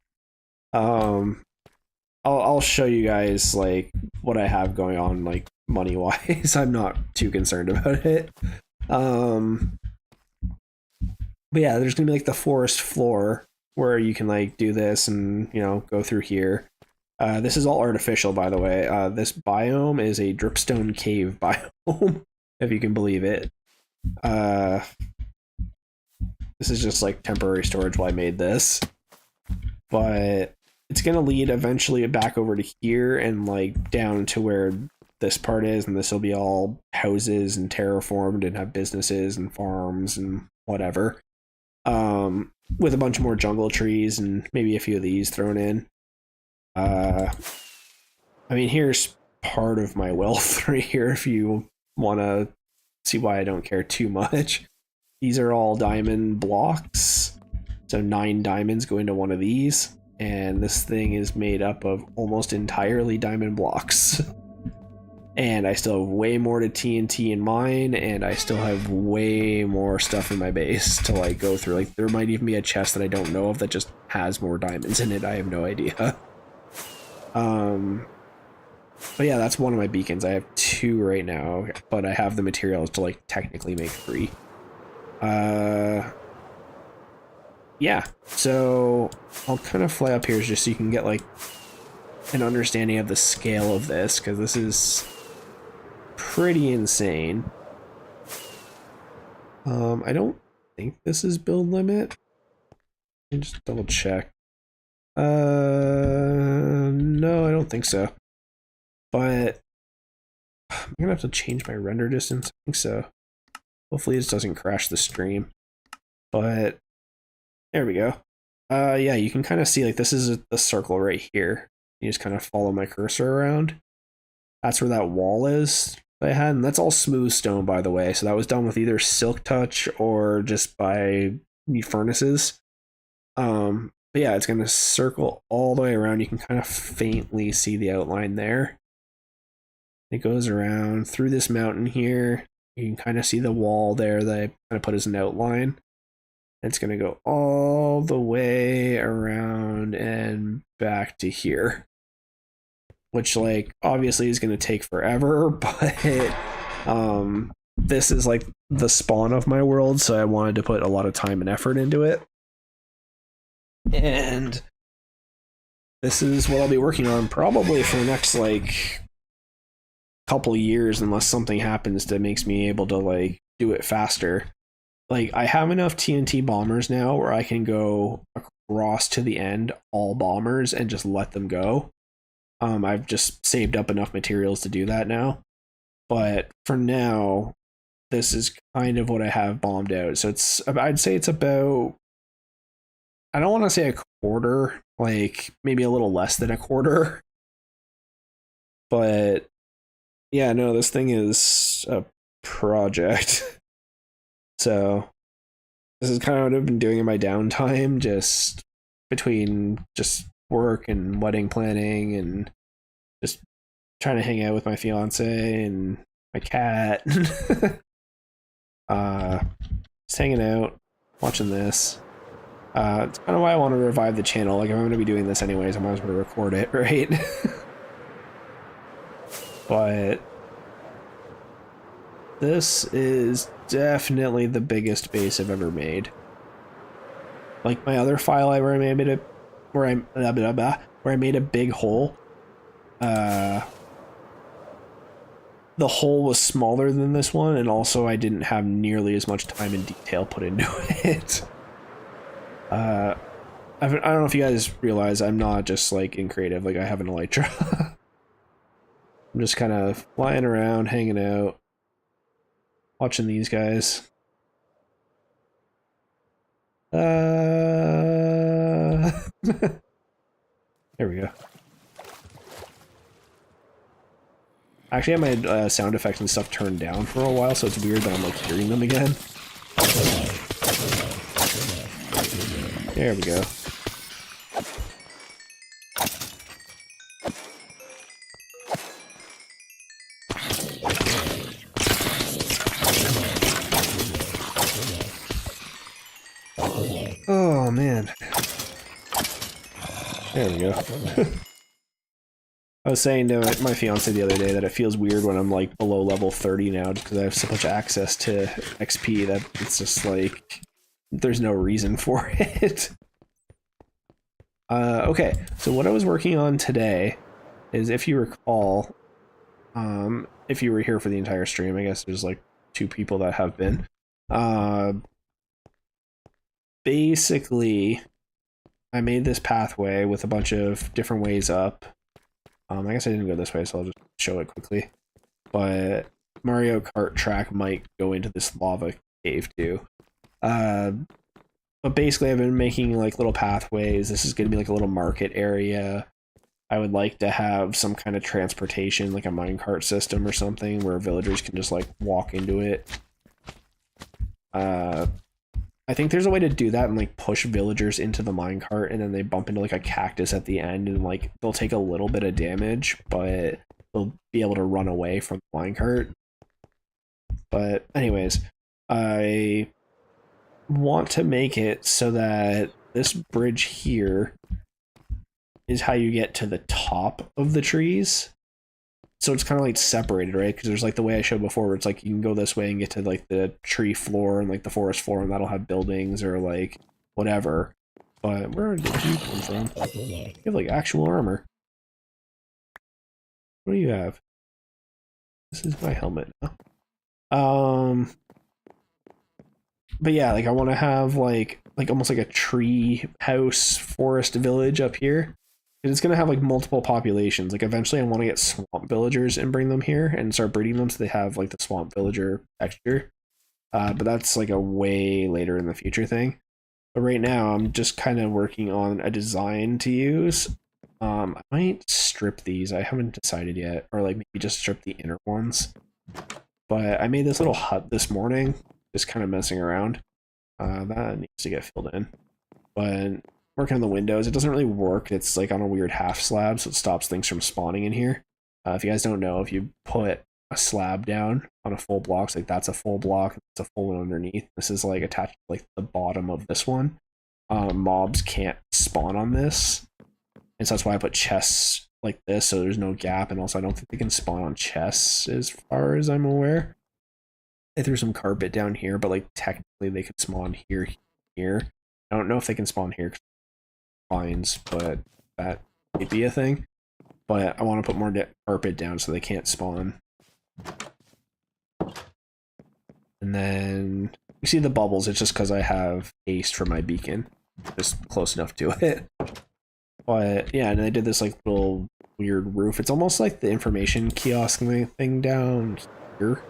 I'll show you guys like what I have going on like money wise. I'm not too concerned about it. But yeah, there's gonna be like the forest floor where you can like do this and go through here. This is all artificial, by the way. This biome is a dripstone cave biome, if you can believe it. This is just like temporary storage while I made this, but it's gonna lead eventually back over to here and like down to where this part is, and this will be all houses and terraformed and have businesses and farms and whatever, with a bunch more jungle trees and maybe a few of these thrown in. I mean, here's part of my wealth right here if you want to see why I don't care too much. These are all diamond blocks, so 9 diamonds go into one of these, and this thing is made up of almost entirely diamond blocks. And I still have way more to TNT in mine, and I still have way more stuff in my base to like go through. Like there might even be a chest that I don't know of that just has more diamonds in it. I have no idea. But yeah, that's one of my beacons. I have 2 right now, but I have the materials to like technically make 3. Yeah, so I'll kind of fly up here just so you can get like an understanding of the scale of this, because this is pretty insane. I don't think this is build limit. Let me just double check. No, I don't think so. But I'm gonna have to change my render distance. I think so. Hopefully this doesn't crash the stream. But there we go. Yeah, you can kind of see like this is the circle right here. You just kind of follow my cursor around. That's where that wall is that I had, and that's all smooth stone, by the way. So that was done with either silk touch or just by the furnaces. But yeah, it's gonna circle all the way around. You can kind of faintly see the outline there. It goes around through this mountain here. You can kind of see the wall there that I kind of put as an outline. It's going to go all the way around and back to here, which like obviously is going to take forever, but this is like the spawn of my world, so I wanted to put a lot of time and effort into it. And this is what I'll be working on probably for the next like couple years, unless something happens that makes me able to like do it faster. Like I have enough TNT bombers now where I can go across to the end all bombers and just let them go. I've just saved up enough materials to do that now. But for now, this is kind of what I have bombed out. So I'd say it's about, I don't want to say a quarter, like maybe a little less than a quarter. But yeah, no, this thing is a project. So this is kind of what I've been doing in my downtime, just between just work and wedding planning and just trying to hang out with my fiance and my cat. Just hanging out, watching this. It's kind of why I want to revive the channel. Like, if I'm going to be doing this anyways, I might as well record it, right? But this is definitely the biggest base I've ever made. Like my other file where I made a big hole. The hole was smaller than this one, and also I didn't have nearly as much time and detail put into it. I don't know if you guys realize I'm not just like in creative, like I have an elytra. I'm just kind of flying around, hanging out, watching these guys. There we go. I actually have my sound effects and stuff turned down for a while, so it's weird that I'm like hearing them again. There we go. Oh man. There we go. I was saying to my fiance the other day that it feels weird when I'm like below level 30 now, just because I have so much access to XP that it's just like there's no reason for it. Okay, so what I was working on today is, if you recall, if you were here for the entire stream, I guess there's like 2 people that have been. Basically, I made this pathway with a bunch of different ways up. I guess I didn't go this way, so I'll just show it quickly. But Mario Kart track might go into this lava cave too. But basically, I've been making like little pathways. This is going to be like a little market area. I would like to have some kind of transportation, like a minecart system or something, where villagers can just like walk into it. I think there's a way to do that and like push villagers into the minecart, and then they bump into like a cactus at the end, and like they'll take a little bit of damage, but they'll be able to run away from the minecart. But anyways, I want to make it so that this bridge here is how you get to the top of the trees. So it's kind of like separated, right? Because there's like the way I showed before, where it's like you can go this way and get to like the tree floor and like the forest floor, and that'll have buildings or like whatever. But where did you come from? You have like actual armor. What do you have? This is my helmet now. But yeah, like I want to have like almost like a tree house forest village up here. And it's going to have like multiple populations. Like eventually I want to get swamp villagers and bring them here and start breeding them so they have like the swamp villager texture. But that's like a way later in the future thing. But right now I'm just kind of working on a design to use. I might strip these. I haven't decided yet. Or like maybe just strip the inner ones. But I made this little hut this morning, just kind of messing around. That needs to get filled in. But working on the windows, it doesn't really work. It's like on a weird half slab, so it stops things from spawning in here. If you guys don't know, if you put a slab down on a full block, so like that's a full block, it's a full one underneath. This is like attached to like the bottom of this one. Mobs can't spawn on this, and so that's why I put chests like this, so there's no gap. And also, I don't think they can spawn on chests as far as I'm aware. I threw some carpet down here, but like technically they could spawn here. I don't know if they can spawn here. Fines, but that might be a thing. But I want to put more carpet down so they can't spawn. And then you see the bubbles. It's just because I have haste for my beacon, just close enough to it. But yeah, and I did this like little weird roof. It's almost like the information kiosk thing down here,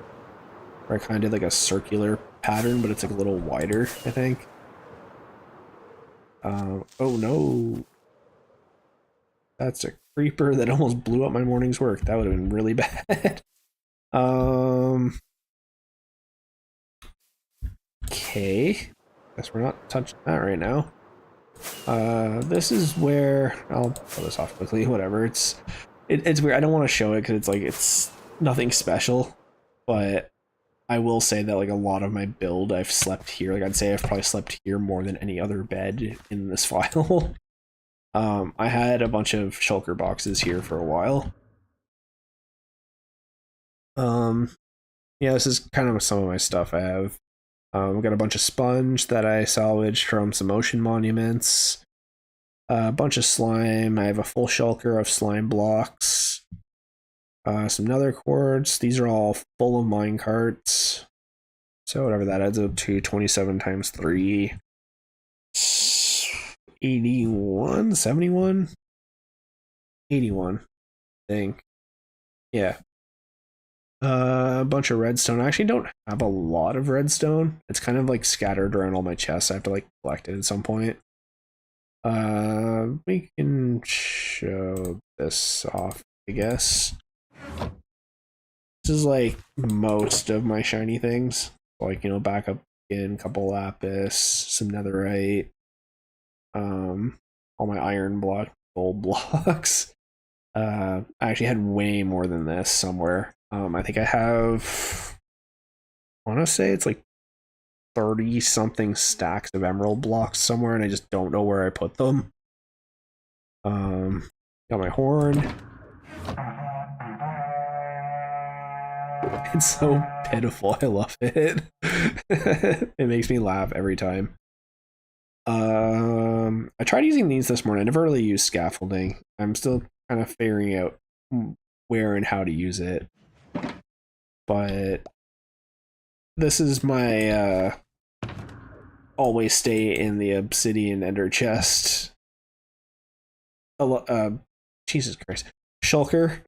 where I kind of did like a circular pattern, but it's like a little wider, I think. Oh no. That's a creeper that almost blew up my morning's work. That would have been really bad. Okay. Guess we're not touching that right now. This is where I'll pull this off quickly. Whatever. It's weird. I don't want to show it because it's like it's nothing special, but I will say that like a lot of my build, I've slept here. Like I'd say I've probably slept here more than any other bed in this file. I had a bunch of shulker boxes here for a while. Yeah, this is kind of some of my stuff I have. I've got a bunch of sponge that I salvaged from some ocean monuments. A bunch of slime. I have a full shulker of slime blocks. Some nether quartz. These are all full of mine carts. So whatever that adds up to, 27 times 3. 81? 71? 81, I think. Yeah. A bunch of redstone. I actually don't have a lot of redstone. It's kind of like scattered around all my chests. I have to like collect it at some point. We can show this off, I guess. This is like most of my shiny things. Like, you know, backup in a couple lapis, some netherite, all my iron block, gold blocks. I actually had way more than this somewhere. I think I have, I want to say it's like 30 something stacks of emerald blocks somewhere, and I just don't know where I put them. Got my horn. It's so pitiful. I love it. It makes me laugh every time. I tried using these this morning. I never really used scaffolding. I'm still kind of figuring out where and how to use it. But this is my always stay in the obsidian ender chest. Jesus Christ. Shulker.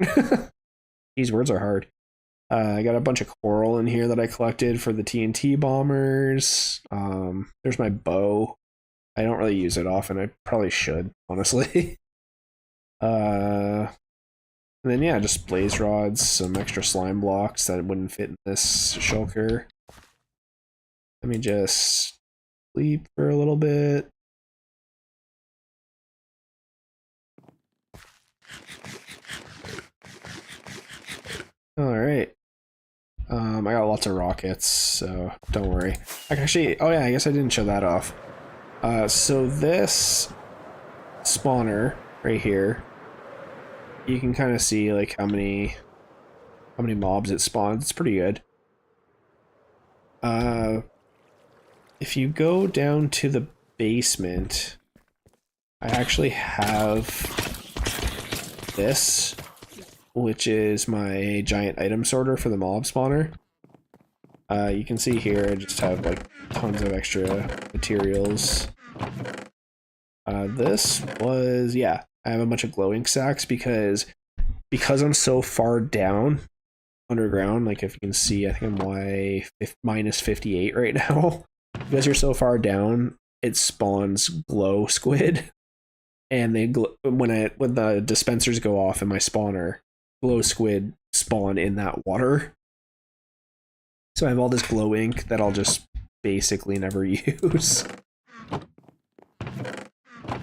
These words are hard. I got a bunch of coral in here that I collected for the TNT bombers. There's my bow. I don't really use it often. I probably should, honestly. And then yeah, just blaze rods, some extra slime blocks that wouldn't fit in this shulker. Let me just sleep for a little bit. All right. I got lots of rockets, so don't worry. Actually, oh yeah, I guess I didn't show that off. So this spawner right here, you can kind of see like how many mobs it spawns. It's pretty good. If you go down to the basement, I actually have this, which is my giant item sorter for the mob spawner. You can see here I just have like tons of extra materials. This was, yeah, I have a bunch of glowing sacks because I'm so far down underground. Like if you can see, I think I'm minus 58 right now. Because you're so far down, it spawns glow squid, and they when the dispensers go off in my spawner, glow squid spawn in that water. So I have all this glow ink that I'll just basically never use.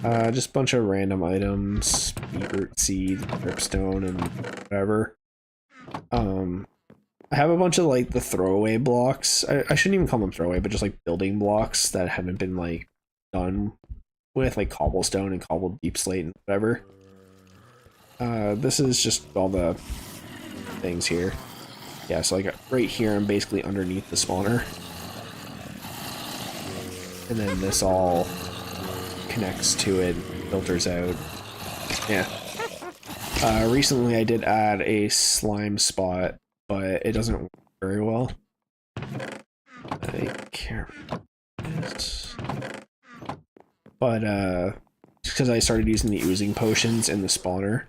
Just a bunch of random items, beetroot seed, dripstone, and whatever. I have a bunch of like the throwaway blocks. I shouldn't even call them throwaway, but just like building blocks that haven't been like done with, like cobblestone and cobbled deep slate and whatever. This is just all the things here. Yeah, so like right here, I'm basically underneath the spawner. And then this all connects to it, filters out. Yeah. Recently I did add a slime spot, but it doesn't work very well. I can't remember this. But, because I started using the oozing potions in the spawner,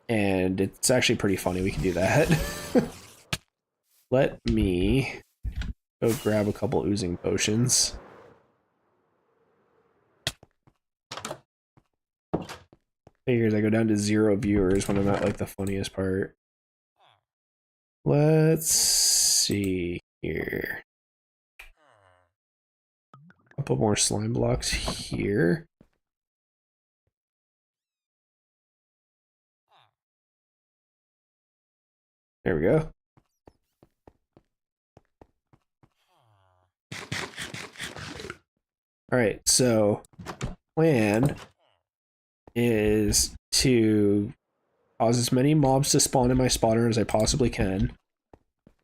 And it's actually pretty funny we can do that. Let me go grab a couple oozing potions. Figures I go down to 0 viewers when I'm at like the funniest part. Let's see here. A couple more slime blocks here. There we go. Alright, so plan is to cause as many mobs to spawn in my spawner as I possibly can,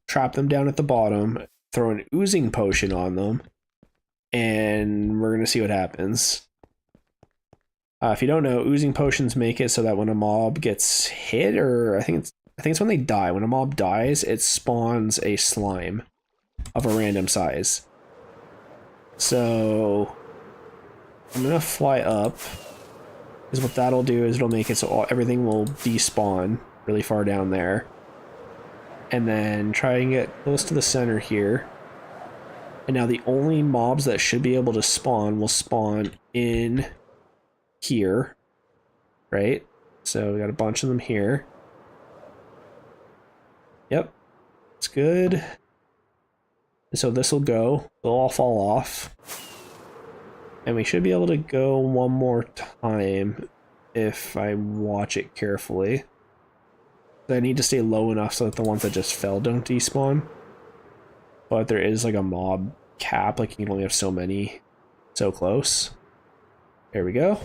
trap them down at the bottom, throw an oozing potion on them, and we're gonna see what happens. If you don't know, oozing potions make it so that when a mob gets hit, or I think it's when they die. When a mob dies, it spawns a slime of a random size. So I'm gonna fly up, because what that'll do is it'll make it so everything will despawn really far down there. And then try and get close to the center here. And now the only mobs that should be able to spawn will spawn in here, right? So we got a bunch of them here. Yep, it's good. And so this will go, they'll all fall off. And we should be able to go one more time if I watch it carefully. I need to stay low enough so that the ones that just fell don't despawn. But there is like a mob cap, like you can only have so many so close. There we go.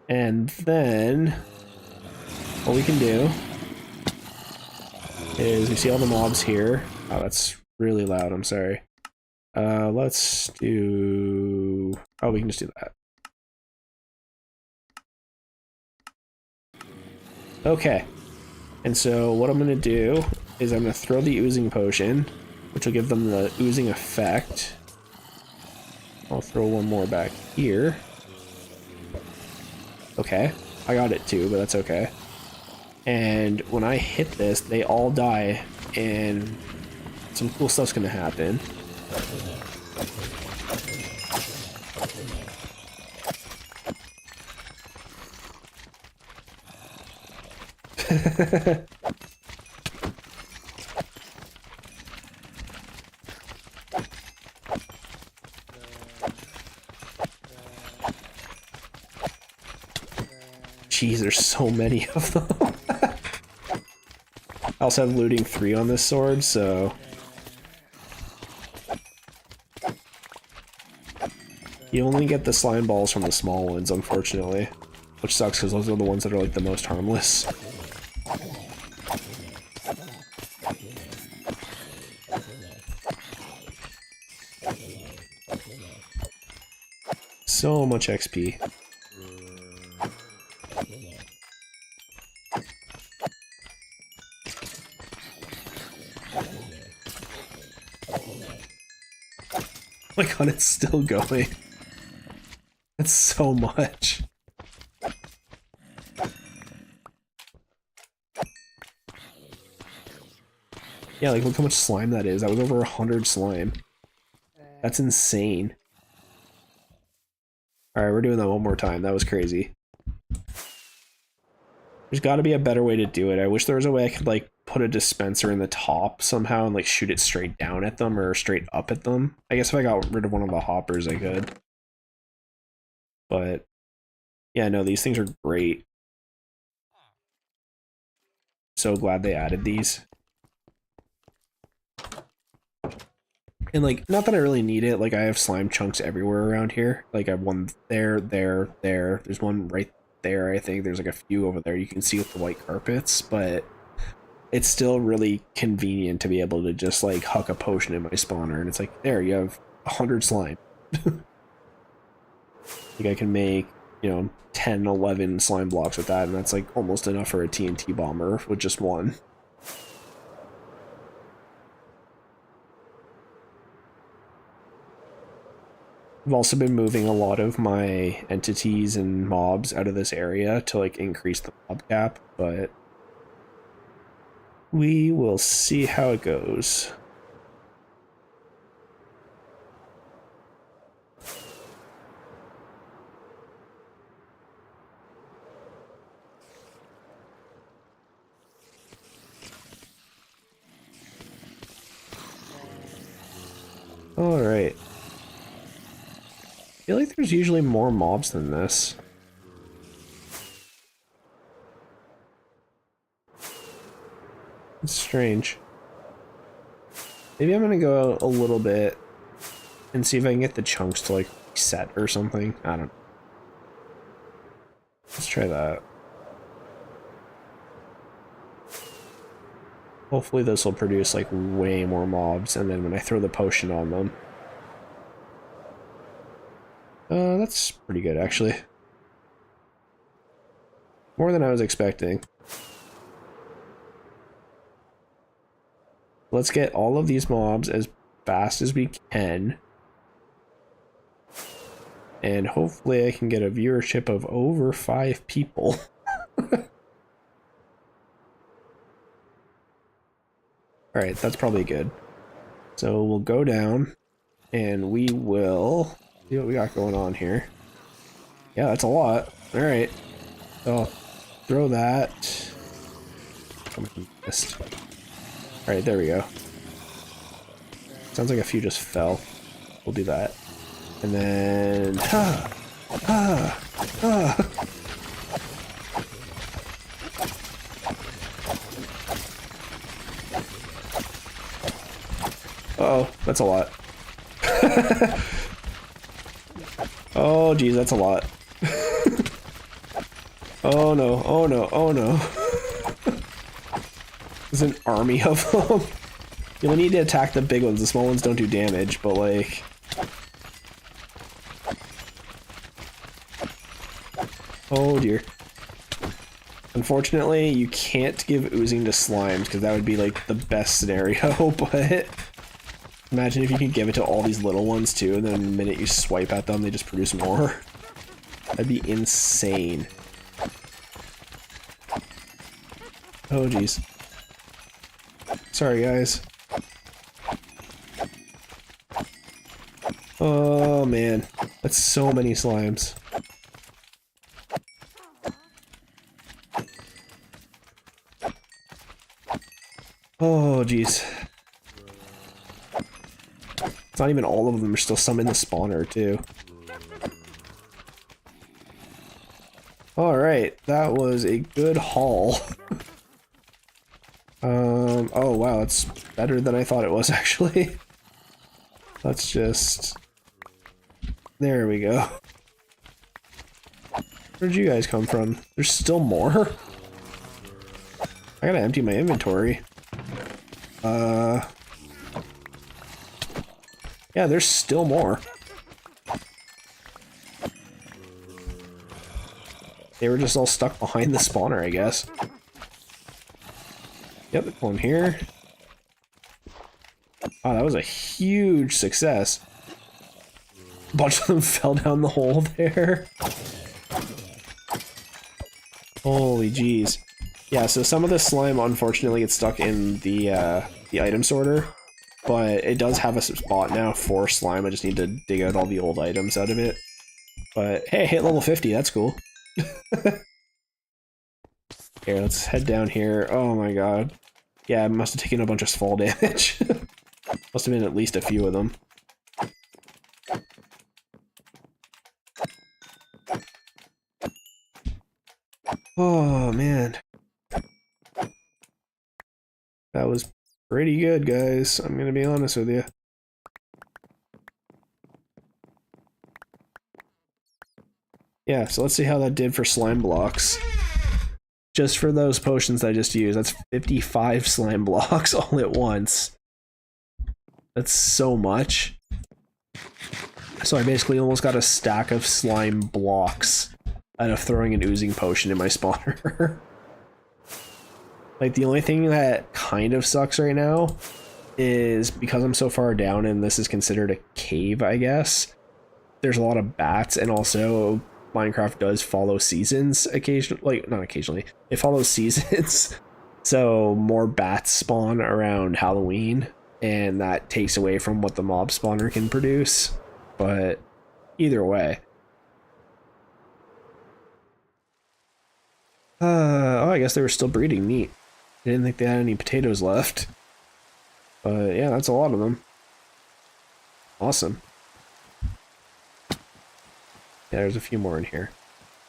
And then what we can do is we see all the mobs here. Oh, that's really loud, I'm sorry. Let's do... Oh, we can just do that. Okay. And so what I'm going to do is I'm going to throw the oozing potion, which will give them the oozing effect. I'll throw one more back here. Okay. I got it too, but that's okay. And when I hit this, they all die, and some cool stuff's going to happen. Jeez, there's so many of them. I also have looting 3 on this sword, so... You only get the slime balls from the small ones, unfortunately. Which sucks, because those are the ones that are like the most harmless. So much XP. Oh my god, it's still going. That's so much. Yeah, like look how much slime that is. That was over 100 slime. That's insane. Alright, we're doing that one more time. That was crazy. There's got to be a better way to do it. I wish there was a way I could like put a dispenser in the top somehow and like shoot it straight down at them or straight up at them. I guess if I got rid of one of the hoppers I could. But yeah, no, these things are great. So glad they added these. And like, not that I really need it, like I have slime chunks everywhere around here. Like I have one there, there, there. There's one right there, I think. There's like a few over there you can see with the white carpets, but it's still really convenient to be able to just like huck a potion in my spawner and it's like, there, you have 100 slime. Like I can make, you know, 10, 11 slime blocks with that, and that's like almost enough for a TNT bomber with just one. I've also been moving a lot of my entities and mobs out of this area to like increase the mob cap, but we will see how it goes. All right. I feel like there's usually more mobs than this. It's strange. Maybe I'm gonna go a little bit and see if I can get the chunks to like reset or something. I don't know. Let's try that. Hopefully this will produce like way more mobs, and then when I throw the potion on them. That's pretty good actually. More than I was expecting. Let's get all of these mobs as fast as we can. And hopefully I can get a viewership of over 5 people. Alright, that's probably good. So we'll go down and we will see what we got going on here. Yeah, that's a lot. Alright. So throw that. Alright, there we go. Sounds like a few just fell. We'll do that. And then... Uh-oh, that's a lot. Oh, geez, that's a lot. Oh no, oh no, oh no. There's an army of them. You'll need to attack the big ones. The small ones don't do damage, but like... Oh dear. Unfortunately, you can't give oozing to slimes, because that would be like the best scenario, but... Imagine if you could give it to all these little ones too, and then the minute you swipe at them, they just produce more. That'd be insane. Oh geez. Sorry guys. Oh man, that's so many slimes. Oh geez. It's not even all of them, there's still some in the spawner too. Alright, that was a good haul. Oh wow, it's better than I thought it was actually. Let's just... There we go. Where'd you guys come from? There's still more? I gotta empty my inventory. Yeah, there's still more. They were just all stuck behind the spawner, I guess. Yep, one here. Wow, that was a huge success. A bunch of them fell down the hole there. Holy jeez. Yeah, so some of the slime unfortunately gets stuck in the item sorter, but it does have a spot now for slime. I just need to dig out all the old items out of it. But hey, hit level 50, that's cool. Here, let's head down here. Oh my god. Yeah, I must have taken a bunch of fall damage. Must have been at least a few of them. Oh man. That was pretty good, guys. I'm gonna be honest with you. Yeah, so let's see how that did for slime blocks. Just for those potions I just used, that's 55 slime blocks all at once. That's so much. So I basically almost got a stack of slime blocks out of throwing an oozing potion in my spawner. Like, the only thing that kind of sucks right now is because I'm so far down and this is considered a cave, I guess. there's a lot of bats, and also Minecraft does follow seasons occasionally, like not occasionally, it follows seasons. So more bats spawn around Halloween, and that takes away from what the mob spawner can produce. But either way. Oh, I guess they were still breeding. Neat. I didn't think they had any potatoes left. But yeah, that's a lot of them. Awesome. Yeah, there's a few more in here.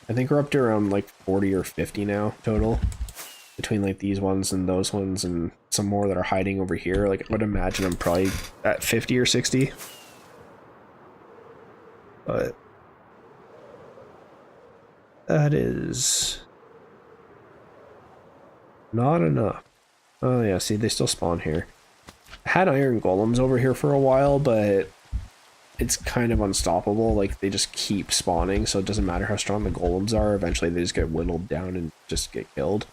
I think we're up to around like 40 or 50 now total. Between like these ones and those ones and some more that are hiding over here. Like I would imagine I'm probably at 50 or 60. But that is not enough. Oh yeah, see, they still spawn here. I had iron golems over here for a while, but it's kind of unstoppable. Like they just keep spawning, so it doesn't matter how strong the golems are. Eventually they just get whittled down and just get killed.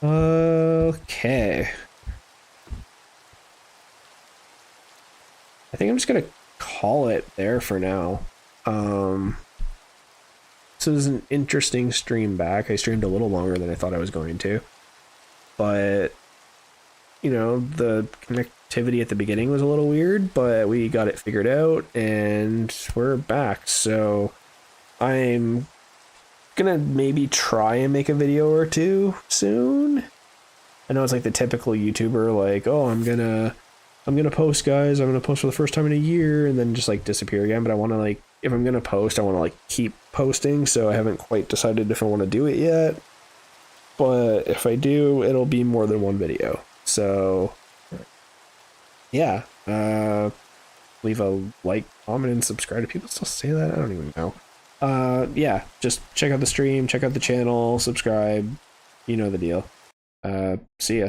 Okay. I think I'm just gonna call it there for now. So this is an interesting stream back. I streamed a little longer than I thought I was going to. But, you know, the connectivity at the beginning was a little weird, but we got it figured out and we're back. So I'm gonna maybe try and make a video or two soon. I know it's like the typical YouTuber, like, oh, I'm gonna post, guys. I'm gonna post for the first time in a year and then just like disappear again. But I want to, like, if I'm gonna post, I want to like keep posting. So I haven't quite decided if I want to do it yet. But if I do, it'll be more than one video. So yeah, leave a like, comment, and subscribe. Do people still say that? I don't even know. Yeah, just check out the stream, check out the channel, subscribe. You know the deal. See ya.